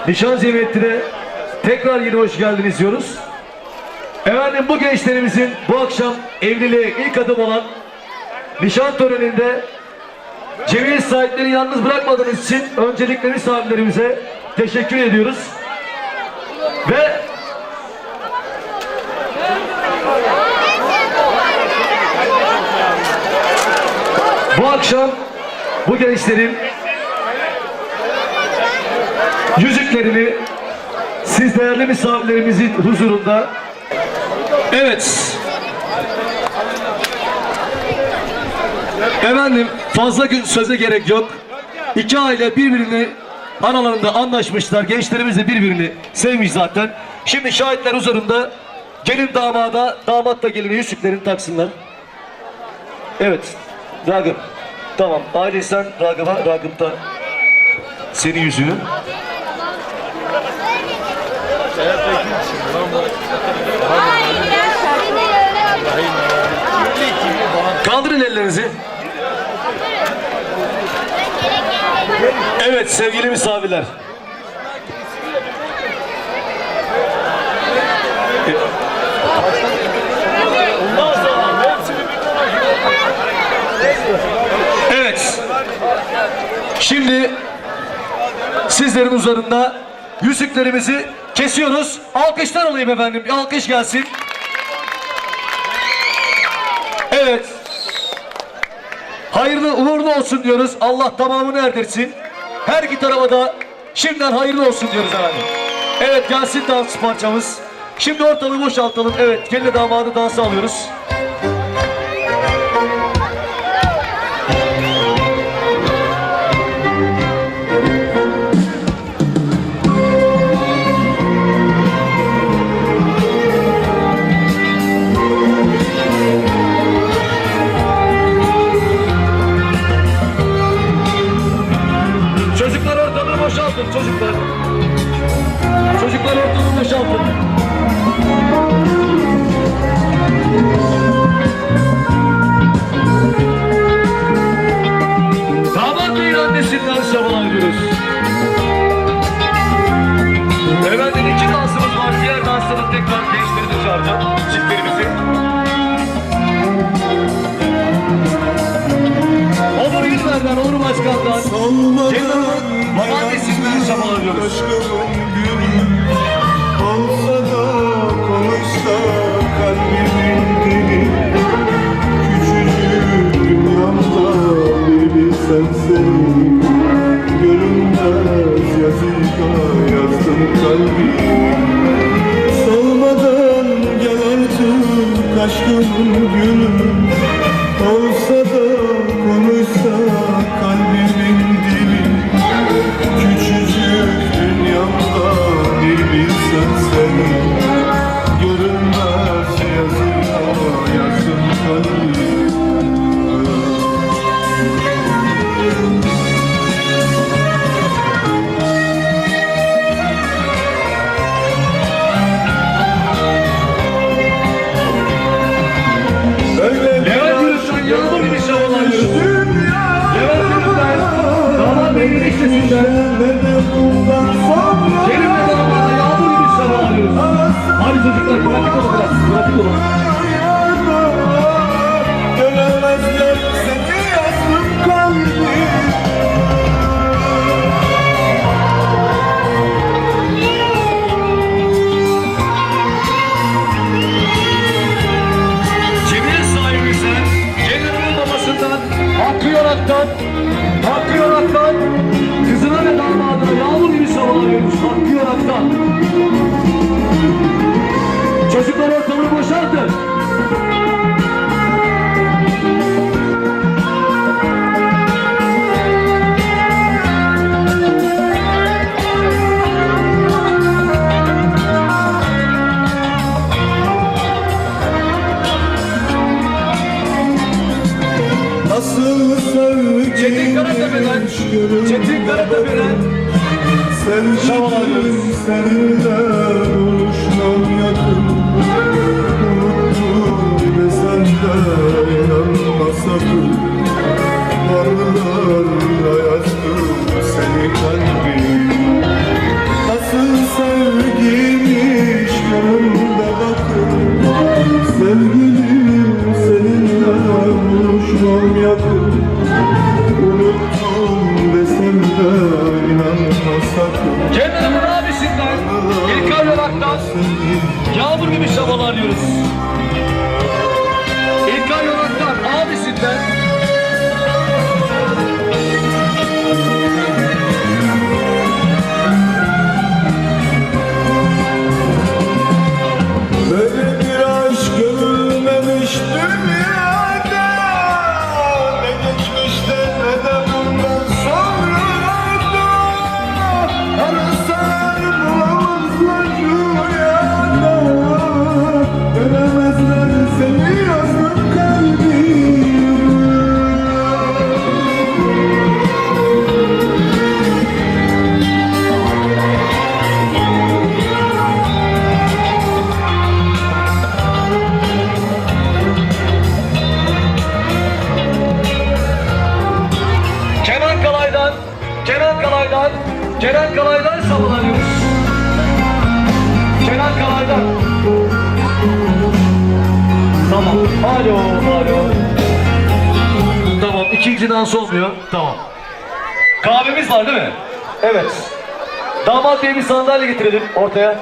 nişan ziyafetine tekrar yine hoş geldiniz diyoruz. Efendim bu gençlerimizin bu akşam evliliğe ilk adım olan nişan töreninde cemiyet sahiplerini yalnız bırakmadığınız için öncelikle misafirlerimize teşekkür ediyoruz. Ve bu akşam bu gençlerin yüzüklerini siz değerli misafirlerimizin huzurunda, evet efendim, fazla gün söze gerek yok. İki aile birbirini aralarında anlaşmışlar. Gençlerimiz de birbirini sevmiş zaten. Şimdi şahitler huzurunda gelin damada, damat da geline yüzüklerini taksınlar. Evet Ragıp. Tamam. Aile sen Ragıp'a, Ragıp da senin yüzüğü. Kaldırın ellerinizi. Evet sevgili misafirler. Evet. Şimdi sizlerin üzerinde yüzüklerimizi kesiyoruz. Alkışlar alayım efendim. Bir alkış gelsin. Evet. Hayırlı uğurlu olsun diyoruz. Allah tamamını erdirsin. Her iki tarafa da şimdiden hayırlı olsun diyoruz efendim. Evet gelsin dans parçamız. Şimdi ortalığı boşaltalım. Evet gelin damadı dansa alıyoruz. Çocuklar ortalığı boşaltın çocuklar. Çocuklar ortalığı boşaltın. Damat Bey'in annesinden sabah ediyoruz. Efendim iki dansımız var. Diğer dansları tekrar gençlerini çağıracağım. Çiftlerimizi. Onur Gülber'den, Onur Başkan'dan, Gelin Hanım'ın babaannesinden sabah ediyoruz. Olsa da konuşsa kalbimin dili, küçücük dünyamda bir bilsen seni, görünmez yazıyla yazdım kalbim. Solmadan gel artık aşkımın gülüm, olsa da konuşsa kalbimin dili, küçücük dünyamda bir bilsen seni, görünmez yazıyla yazdım kalbim. Levent Gülüş'ten yağmur gibi şavalar yiyoruz. Levent Gülüş'ten, damat Bey'in eşlisinden, gelin ve damada yağmur gibi şavalar yiyoruz. Hadi çocuklar, pratik olun biraz, pratik olun. Göremezler seni yazdım kalbim. Cemiyet sahibimize, gelinin babasından, Hakkı Yorak'tan, kızına ve damadına yağmur gibi şavalar yiyoruz. Hakkı Yorak'tan. Çocuklar ortalığı boşaltın. Nasıl sevgilim Çetin Karatepe'den Sevgilim seninle buluşmam yakın Unuttum desem de inanma sakın Varlarla yazdım seni kalbim Nasıl sevgiymiş yanımda bakın Sevgilim seninle buluşmam yakın Unuttum desem de inanma sakın Kenan'ın abisinden İlkay Yolak'tan Yağmur gibi şabalar diyoruz. İlkay Yolak'tan abisinden Böyle bir aşk görülmemiş dünyada Ne geçmişte ne de bundan sonra da Arasalar bulamazlar rüyada Göremezler seni yazdım kalbime Kenan Kalay'dan sallanıyoruz. Kenan Kalay'dan. Tamam. Alo. Tamam. İkinci dans olmuyor. Tamam. Kahvemiz var değil mi? Evet. Damat diye bir sandalye getirelim ortaya.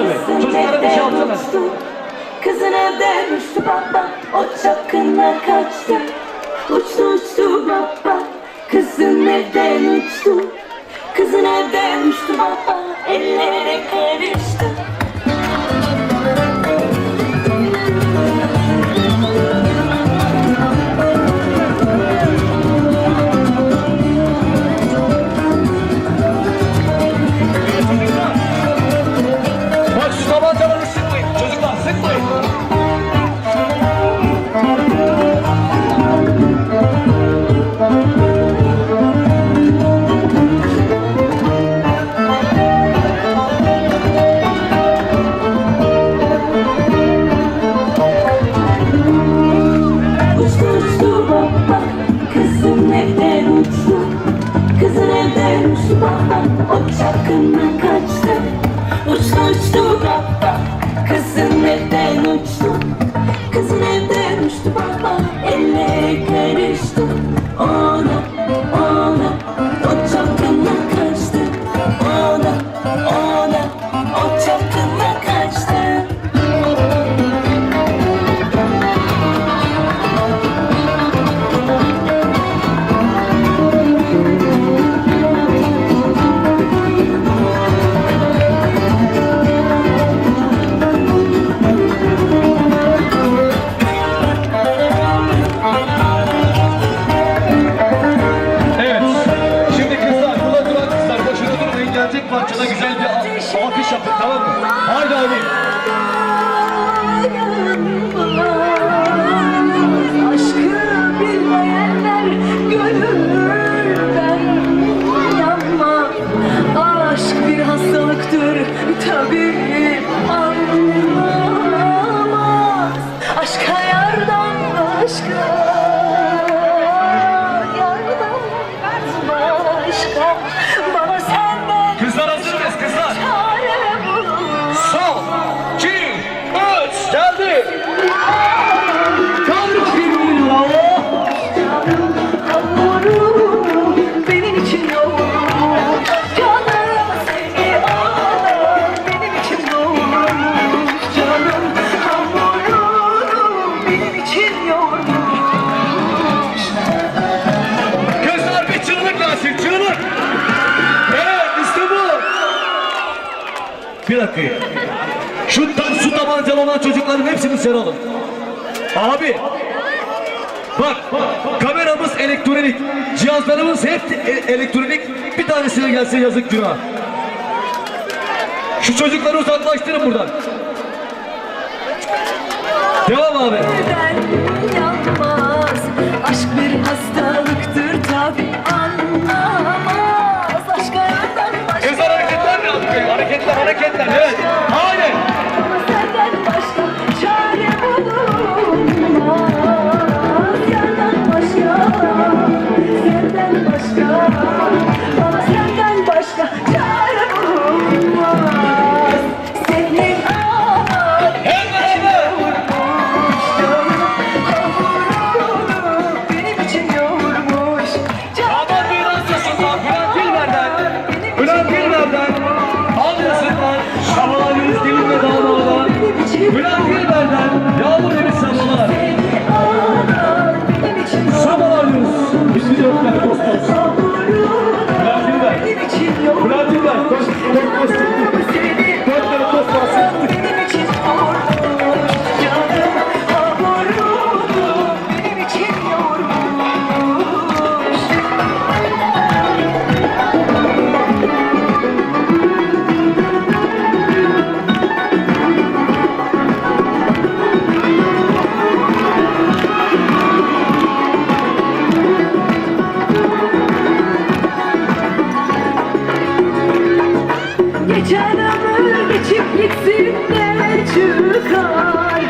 Bey. Çocuklara bir şey alsana. Kızın evden uçtu baba, o çapkınla kaçtı. Uçtu uçtu baba, kızın evden uçtu. Kızın evden uçtu baba, ellere karıştı. Bak şu tabancaları sıkmayın. Çocuklar sıkmayın. Uçtu uçtu baba, kızın evden uçtu. Kızın evden uçtu baba, o çapkınla kaçtı. Uçtu uçtu baba, kızın evden uçtu. Kızın evden uçtu baba, ellere karıştı. Ona, ona, o çapkınla kaçtı. Ona, ona, o çapkınla kaçtı. Evet. Şimdi kızlar, burada duran kızlar. Boşuna durmayın. Gelecek parçada güzel bir alkış yapın, tamam mı? Haydi abi. Aşkı bilmeyenler gönülden yanma. Aşk bir hastalıktır tabii anlamaz. Aşka yardan başka, yardan başka. Bana senden Kızlar hazır mıyız kızlar? çare bul. Son, 2, 3, geldi. Kaldır bakayım. Bravo. Hamurum benim için yoğurmuş. Canım seni ağlar benim için yoğurmuş. Canım hamurum benim için yoğurmuş. Kızlar bir çığlık gelsin, çığlık. Evet, işte bu. Bir dakika. Şu tabancalı olan çocukların hepsini sen alın. Abi. Bak, kameramız elektronik. Cihazlarımız hep elektronik. Bir tanesine gelse yazık günah. Şu çocukları uzaklaştırın buradan. Devam abi. Neden yanmaz? Aşk bir hastalıktır tabi anlamaz. Aşka yardan başka. Kızlar hareketler mi yapıyor? Hareketler. Evet. Haydi. Ama senden başka çare bulunmaz. Yerden başka, senden başka. Bana senden başka çare bulunmaz. Senin ağlar Hep beraber. benim için yoğurmuş. Aman bir nasılsınlar? Bülent Dilber'den. Alıyorsunlar. Şahalayız gelin ve dağlarda. Bülent Dilber'den. Yağmur gibi sabahlar. Sabah alıyoruz. Hiçbir yok ben dostum. Bülent Dilber. Bülent Dilber. Dört tane dost bahsetti. Benim için yoğurmuş. Canım hamurum benim için yoğurmuş. Geçen ömür geçip gitsin ne çıkar?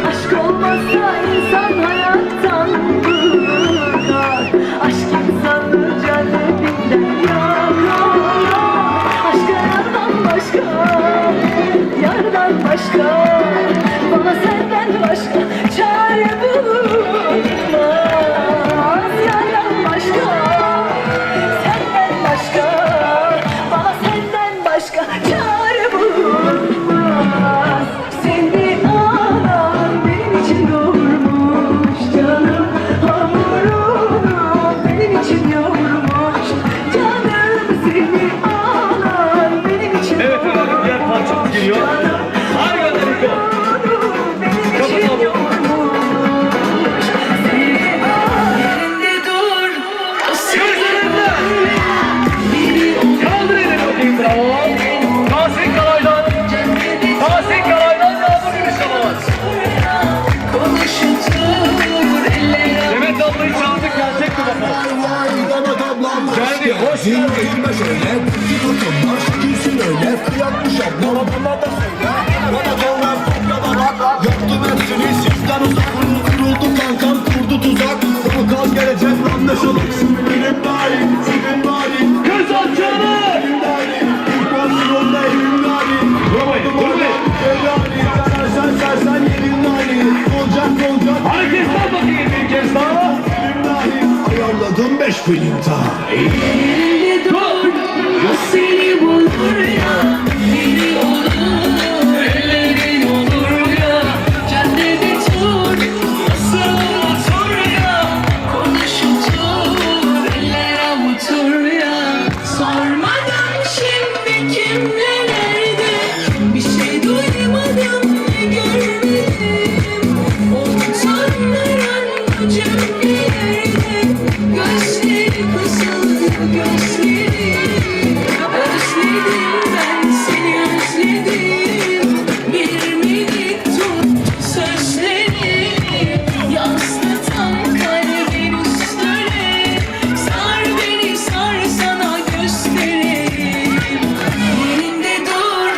Aşk olmazsa insan hayattan bıkar. Aşk insanı cennebinden yakar. Aşka yardan başka, yardan başka. Bana senden başka çare bulunmaz. Yardan başka, senden başka. Bana senden başka çare bulunmaz. abi hoş geldin. Gülme şöyle, git oturmaz, gülsün öyle, kıyakmış abla, bana da söyle. Bana dönmem, toplama bak, yaptım hepsini sizden uzak. Kuruldu kankam, kurdu tuzak, kal gelecek, anlaşalım. Benim daim, senin daim. Kız açanı. Benim daim, ilk olsun onda elim daim. Durmayın. Sen yerin daim, olacak. Hareketler bakayım bir kez daha. Benim daim, ayarladım 5 film daha. Elinde dur, o seni bulur ya. Biri olur, ellerin olur ya. Kendini tur, nasıl otur ya. Konuş otur, eller avutur ya. Sormadan şimdi kimlerde, bir şey duymadım ne görmedim. Unutanların bu cümlelerde, gözleri kısıldı gözleri. Özledim ben seni özledim. Bir minik tut sözleri, yansıtan kalbin üstüne. Sar beni sar sana göstereyim. Yerinde dur,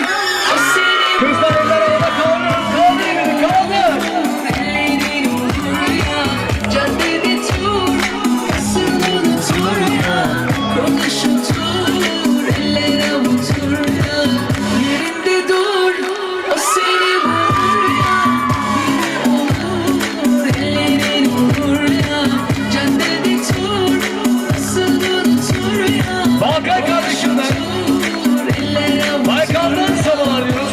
o seni Kızlar eller havada kaldır. Kaldır elini kaldır. ellerin olur ya. Caddede tur, nasıl unutur ya. Konuş otur, eller avutur ya. Yerinde dur, o seni bulur ya. Biri olur, ellerin olur ya. Caddede tur, nasıl unutur ya. Balkan kardeşimden. Tur, eller avutur. Baykal'dan sabahlar diyoruz.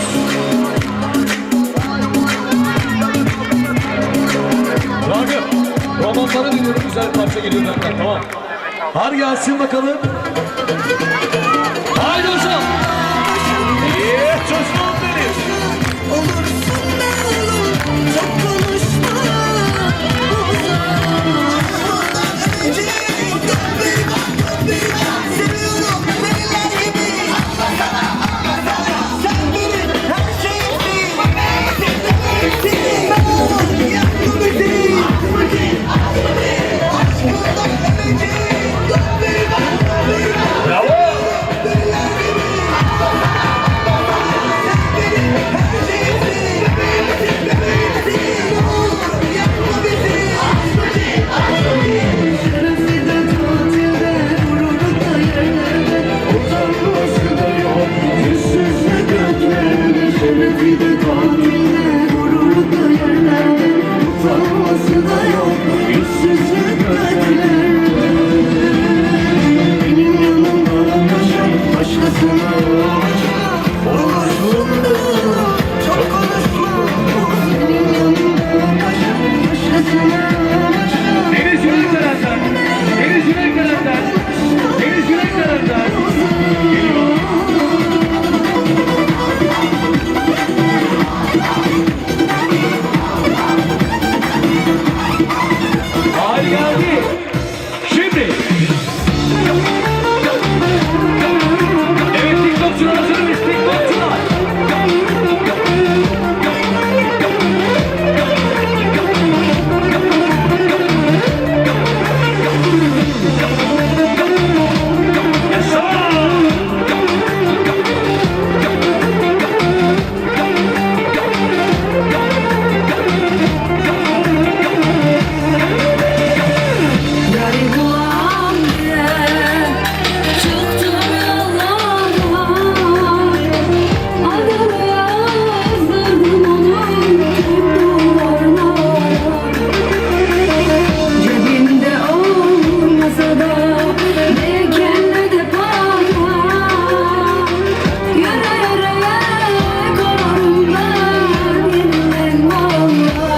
Ragıp, romanları dinliyorum. Güzel bir parça geliyor benden. Tamam. Har gelsin bakalım. Haydi hocam. Çocuğum benim. Olursun ne olur, çok konuşma. Seviyorum deliler gibi. Sen benim her şeyimsin. Ne olur yapma bizi. Bravo. Deniz Yürekdelen'den. Deniz Yürekdelen'den. Deniz Yürekdelen'den. Geliyor. Haydi geldi. Şimdi. Evet, TikTokçular hazır mıyız? TikTokçular. Yarı kulağım diye çıktım yollara. Adını yazdırdım onun duvarına. Cebimde olmasa da belki de para. Yere yere korum ben yeniden valla.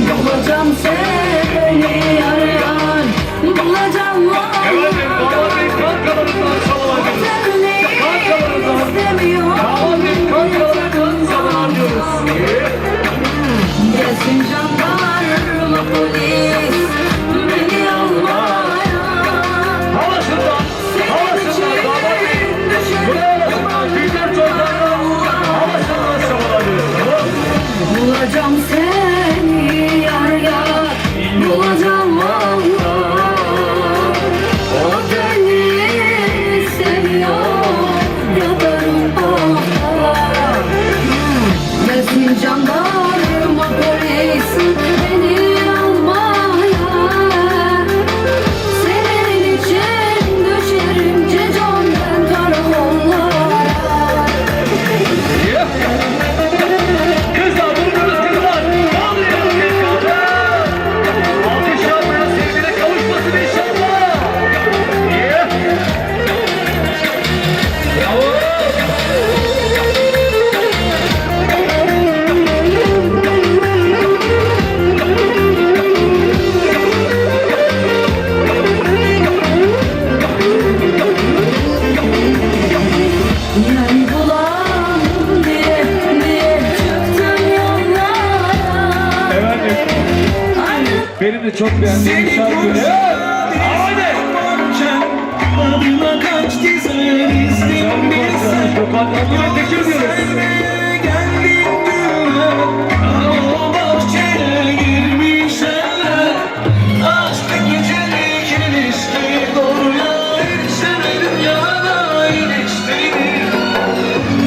Bulacağım seni arayan, bulacağım Efendim, Kaval'ın kankalarından sabahlar diyoruz. Kankalarından. Kaval'ın kankalarından sabahlar diyoruz. Gelsin jandarma polis beni almaya. Havasından, havasından damat bey. Buraya havasından, Tüyler Çortan'dan havasından sabahlar diyoruz. Bulacağım seni arayan, bulacağım valla. Evet çok beğendiğim bir şarkı. Haydi. Adına kaç dizer izdim bilsen. Gökhan teşekkür ediyoruz. Geldik düğüne, o bahçeye girmiş eller. Aşk gecelik ilişki, doğruya erişemedim ya da iliştiğini.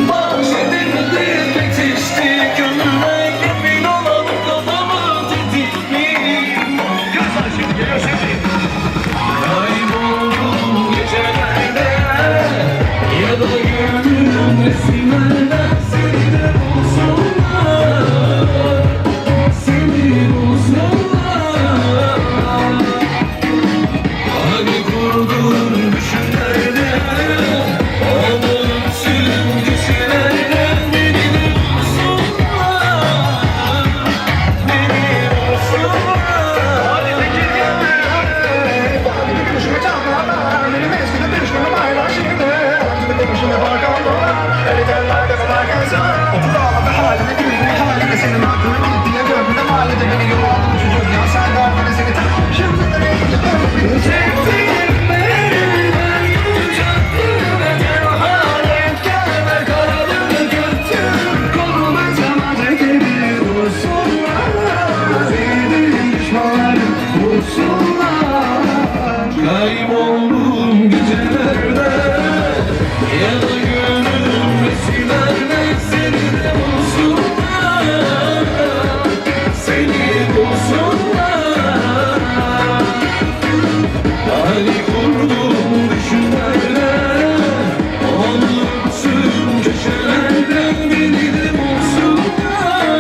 Bahçede bir bitişti, gönlüme emin olalım kafamı tetikleyin. Göz aşık geliyor şimdi. Kayboldum gecelerde, ya da gönlüm resimlerde. Seni de bulsunlar, seni bulsunlar. Hani kurdur düşümlerde, olumsuz gecelerden beni de bulsunlar, beni bulsunlar. Hadi Bekir gel. Gülüşüme çalmalar, benim eskide düşmanım hala şimdi. Gülüşüme bakanlar, eli tellerde bakarsan. Otur ağladı haline, gülme haline, senin aklını gitti ya gördün de mahallede beni yol aldı bu çocuk. Ya sen derdine seni tak, şimdi de renkli öpüyor. Çektiğim berinden yutacaktım eder halim. Gelme karalı göktüm, koluma zamacı gibi dursunlar. Benim düşmanlarım vursunlar. Kayboldum gecelerde, ya da gönlüm resimlerde. Seni de bulsunlar, seni bulsunlar. Hani kurdum düşümlerde, unuttum köşelerde. Beni de bulsunlar,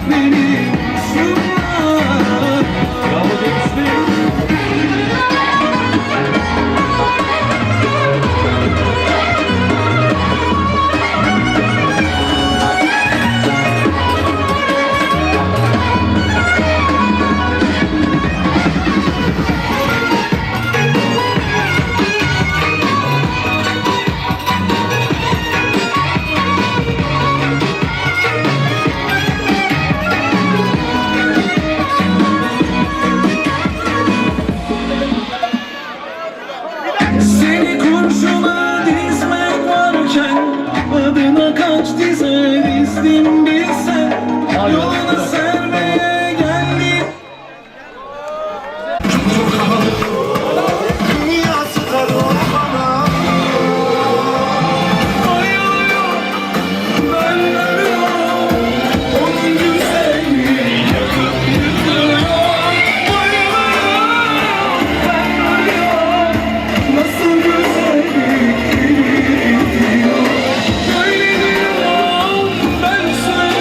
beni bulsunlar. Bravo gençlik. Seni kurşuna dizmek varken, adına kaç dizer dizdim bilsen. Yolunu sermeye geldim. Dünyası kadar bana. Ayılıyorum, ben ölüyorum. Onun güzelliği yakıp yıkılıyor. Ayılıyorum, ben ölüyorum. Nasıl güzellik gidiyor. Böyle diyorum, ben söylüyorum.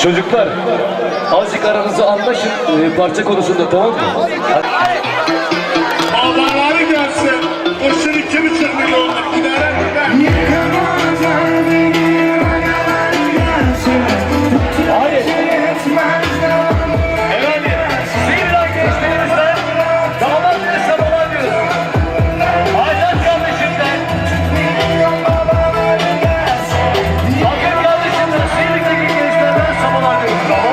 Çocuklar, azıcık aranızı anlaşın parça konusunda, tamam mı? Havaları gelsin. Kurşun 2,5 milyonluk gidere gider. Hayır. Efendim, Sivrilan gençlerimizden damat ve sabalar diyoruz. Aydan kardeşimden, Bakır kardeşimden, Sivri'deki gençlerden sabalar diyoruz. Bravo.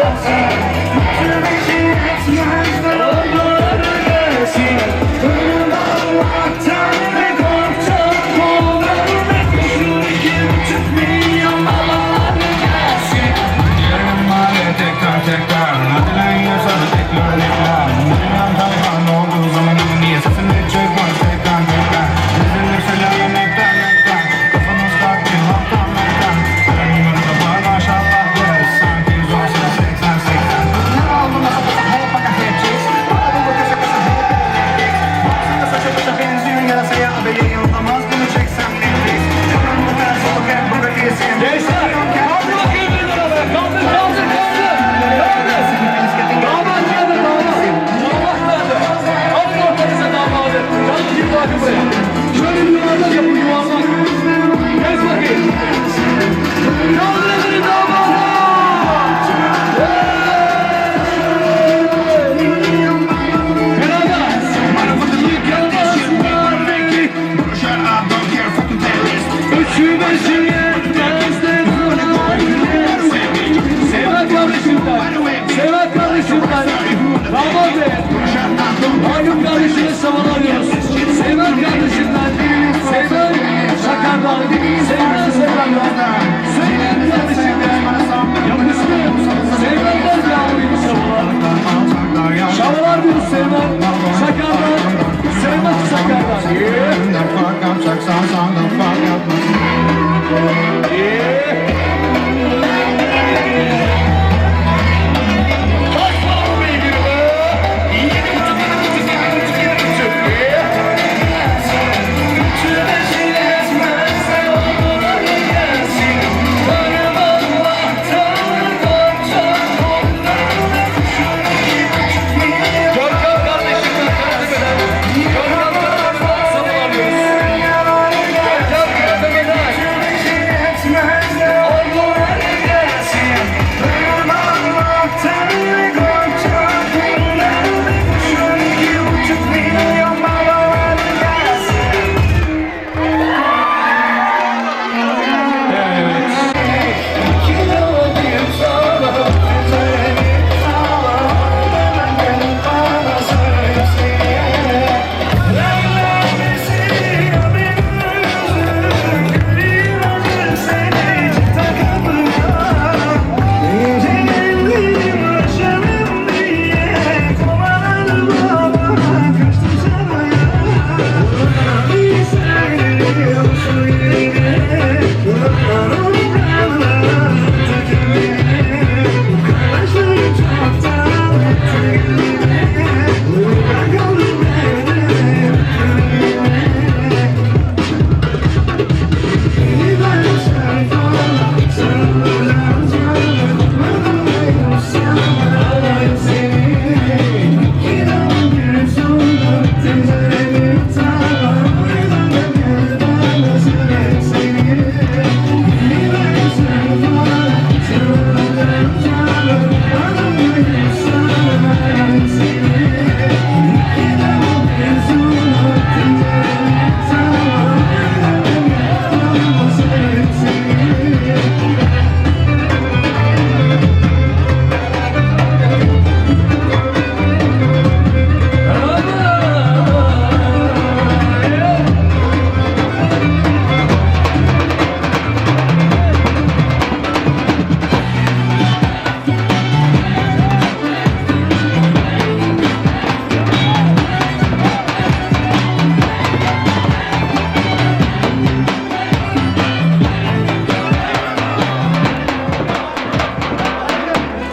Gençler, kaldır bakayım bir lira. Kaldır, kaldır, kaldır. Damat geldi, damat. Damat nerede? Alın ortanıza damadı. Kaldır bir bakın buraya. Şöyle bir yuvarlak yapın, yuvarlak. Kes bakayım. Kaldır elini damadı. Beraber. Üçü beşi yetmezler. Seven kardeşimden, Seven kardeşimden, damat bey, Hakim kardeşine savunuyoruz. Seven kardeşimden, Seven Sakar'dan, Seven Sakar'dan, Seven kardeşimden, yapıştı, Seven'den yağmur gibi savunar. Şavalar bir Seven Sakar'dan, Seven Sakar'dan.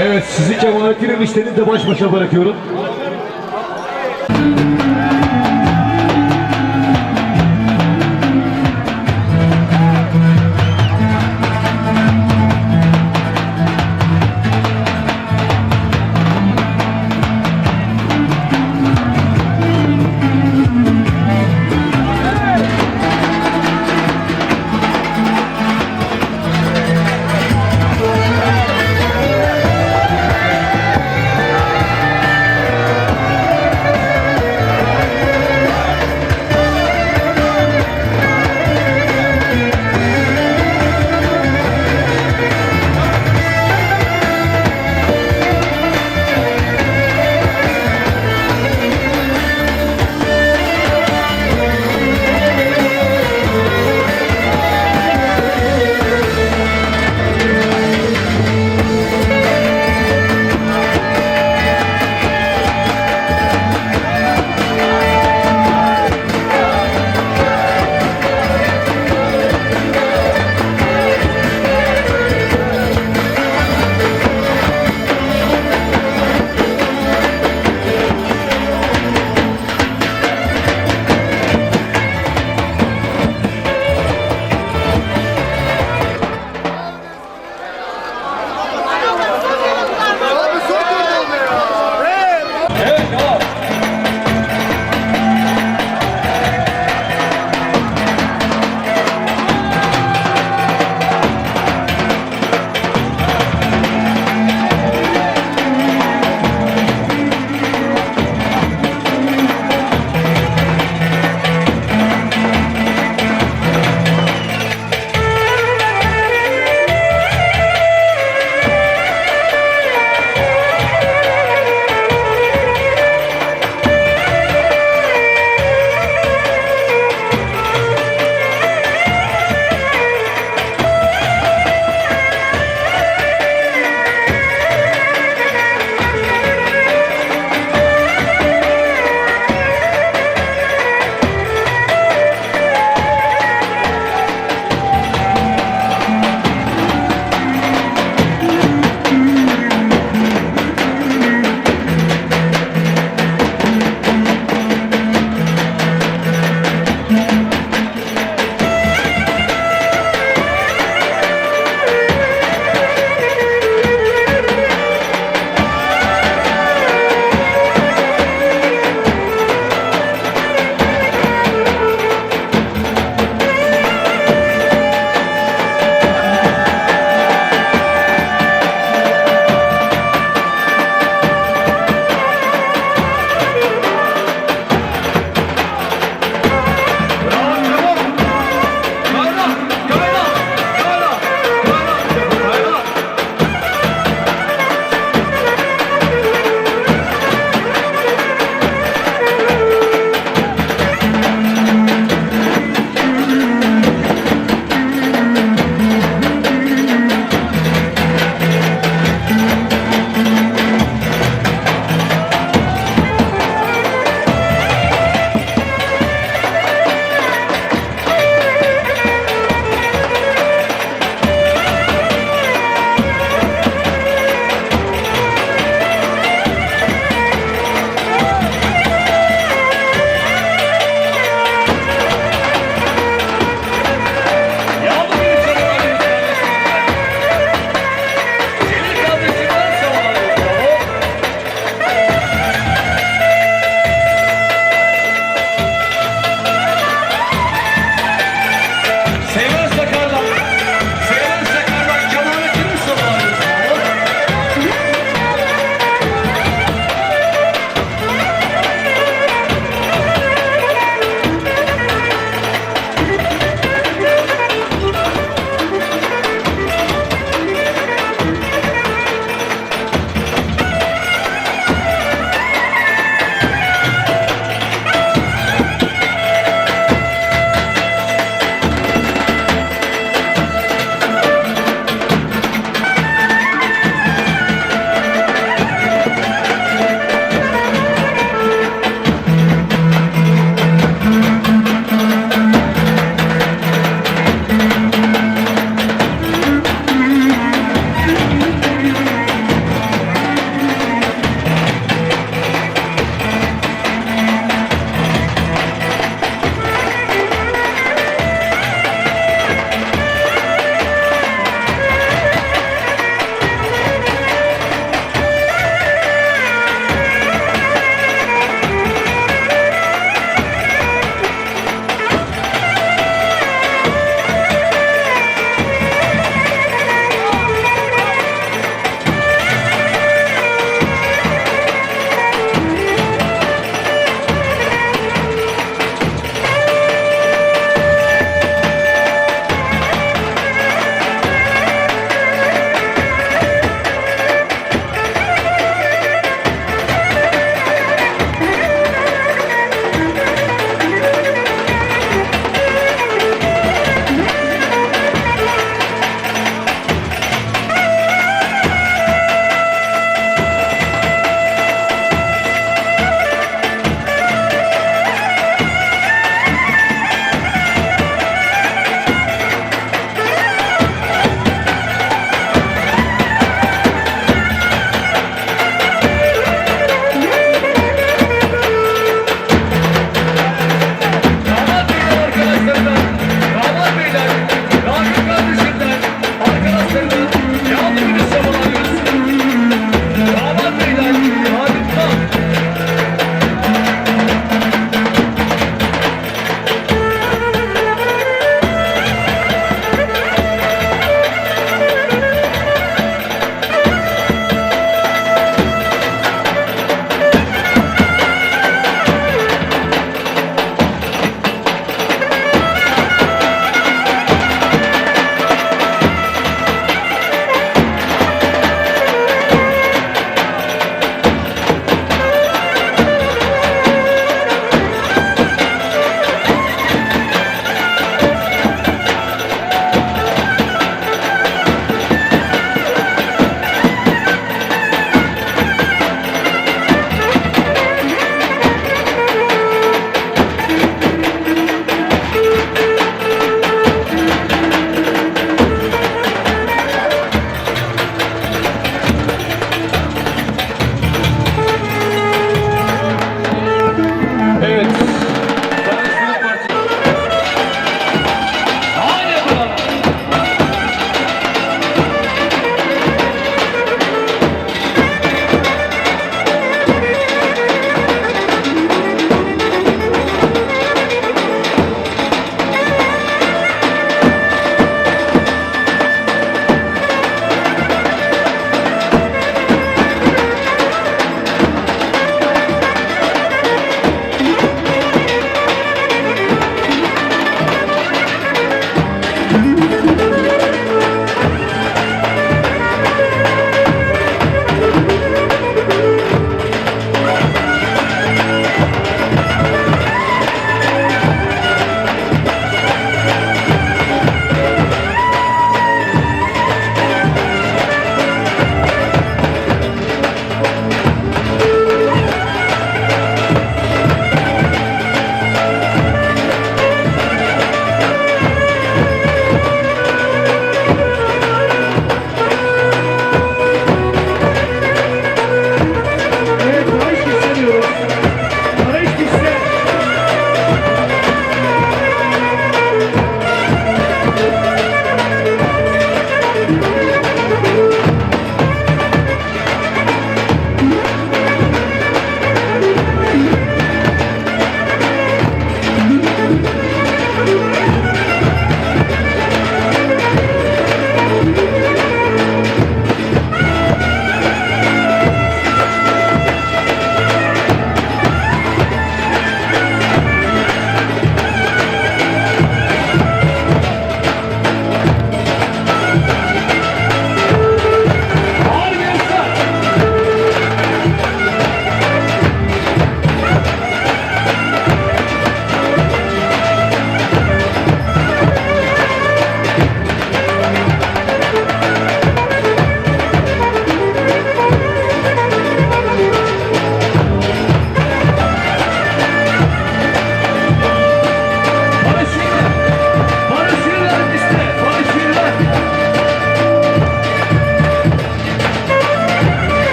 Evet, sizi Kemalettin eniştenizle baş başa bırakıyorum.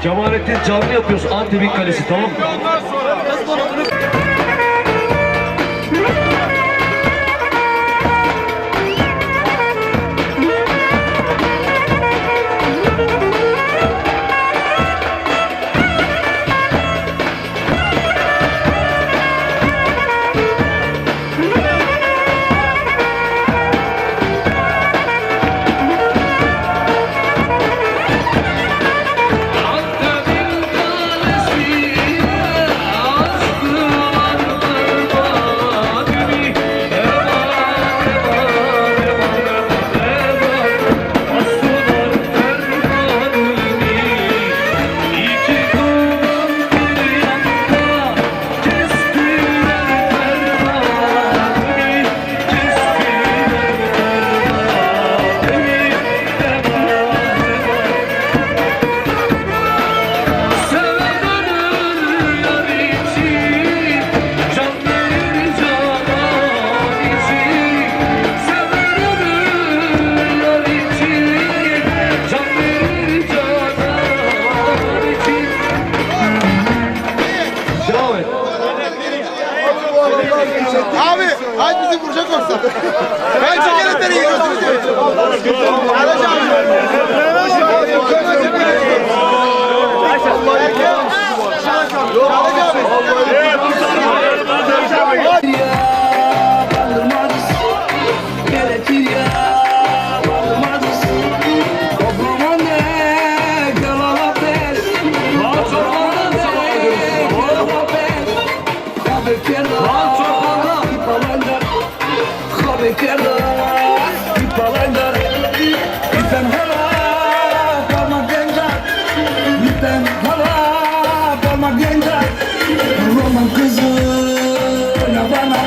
Kemalettin canlı yapıyoruz Antep'in kalesi, tamam mı? Roman kızı ya bana,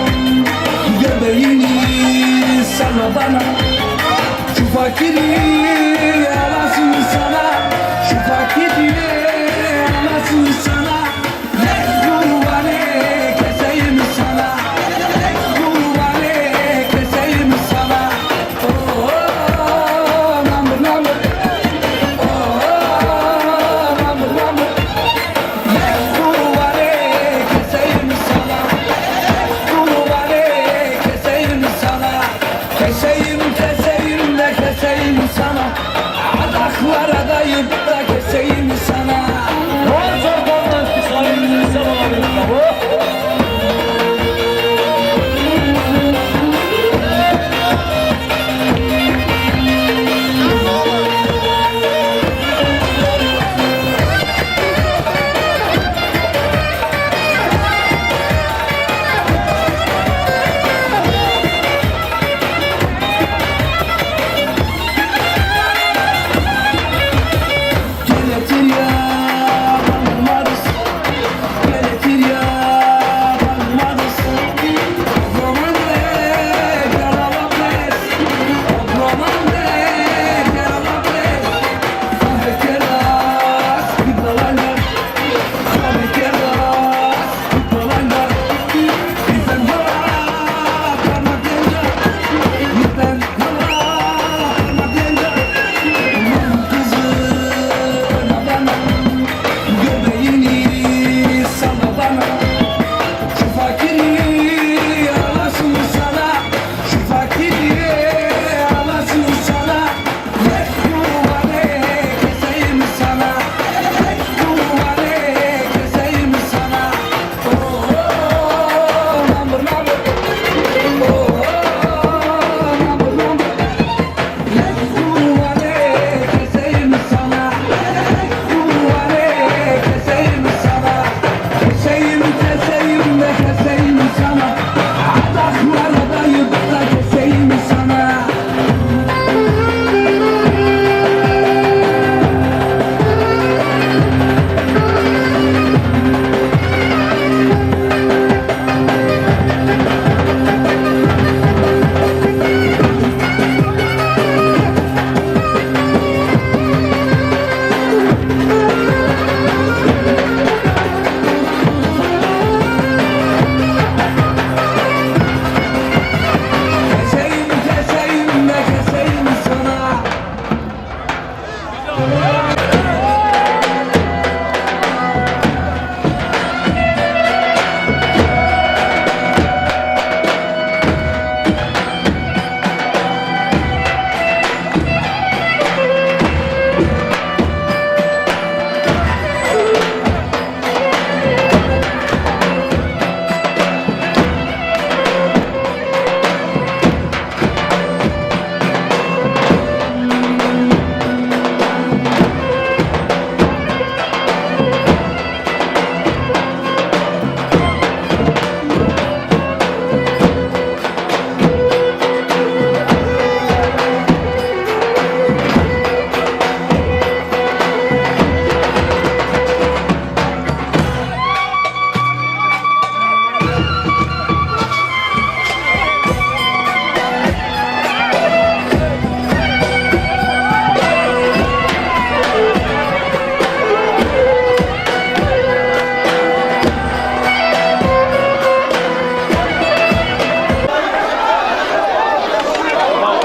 göbeğini sana bana. Şu fakiri alasın sana, şu fakiri alasın sana. Kurbanı keseyim sana, kurbanı keseyim sana. Oh, number number, oh, number number. Kurbanı keseyim sana, kurbanı keseyim sana, keseyim.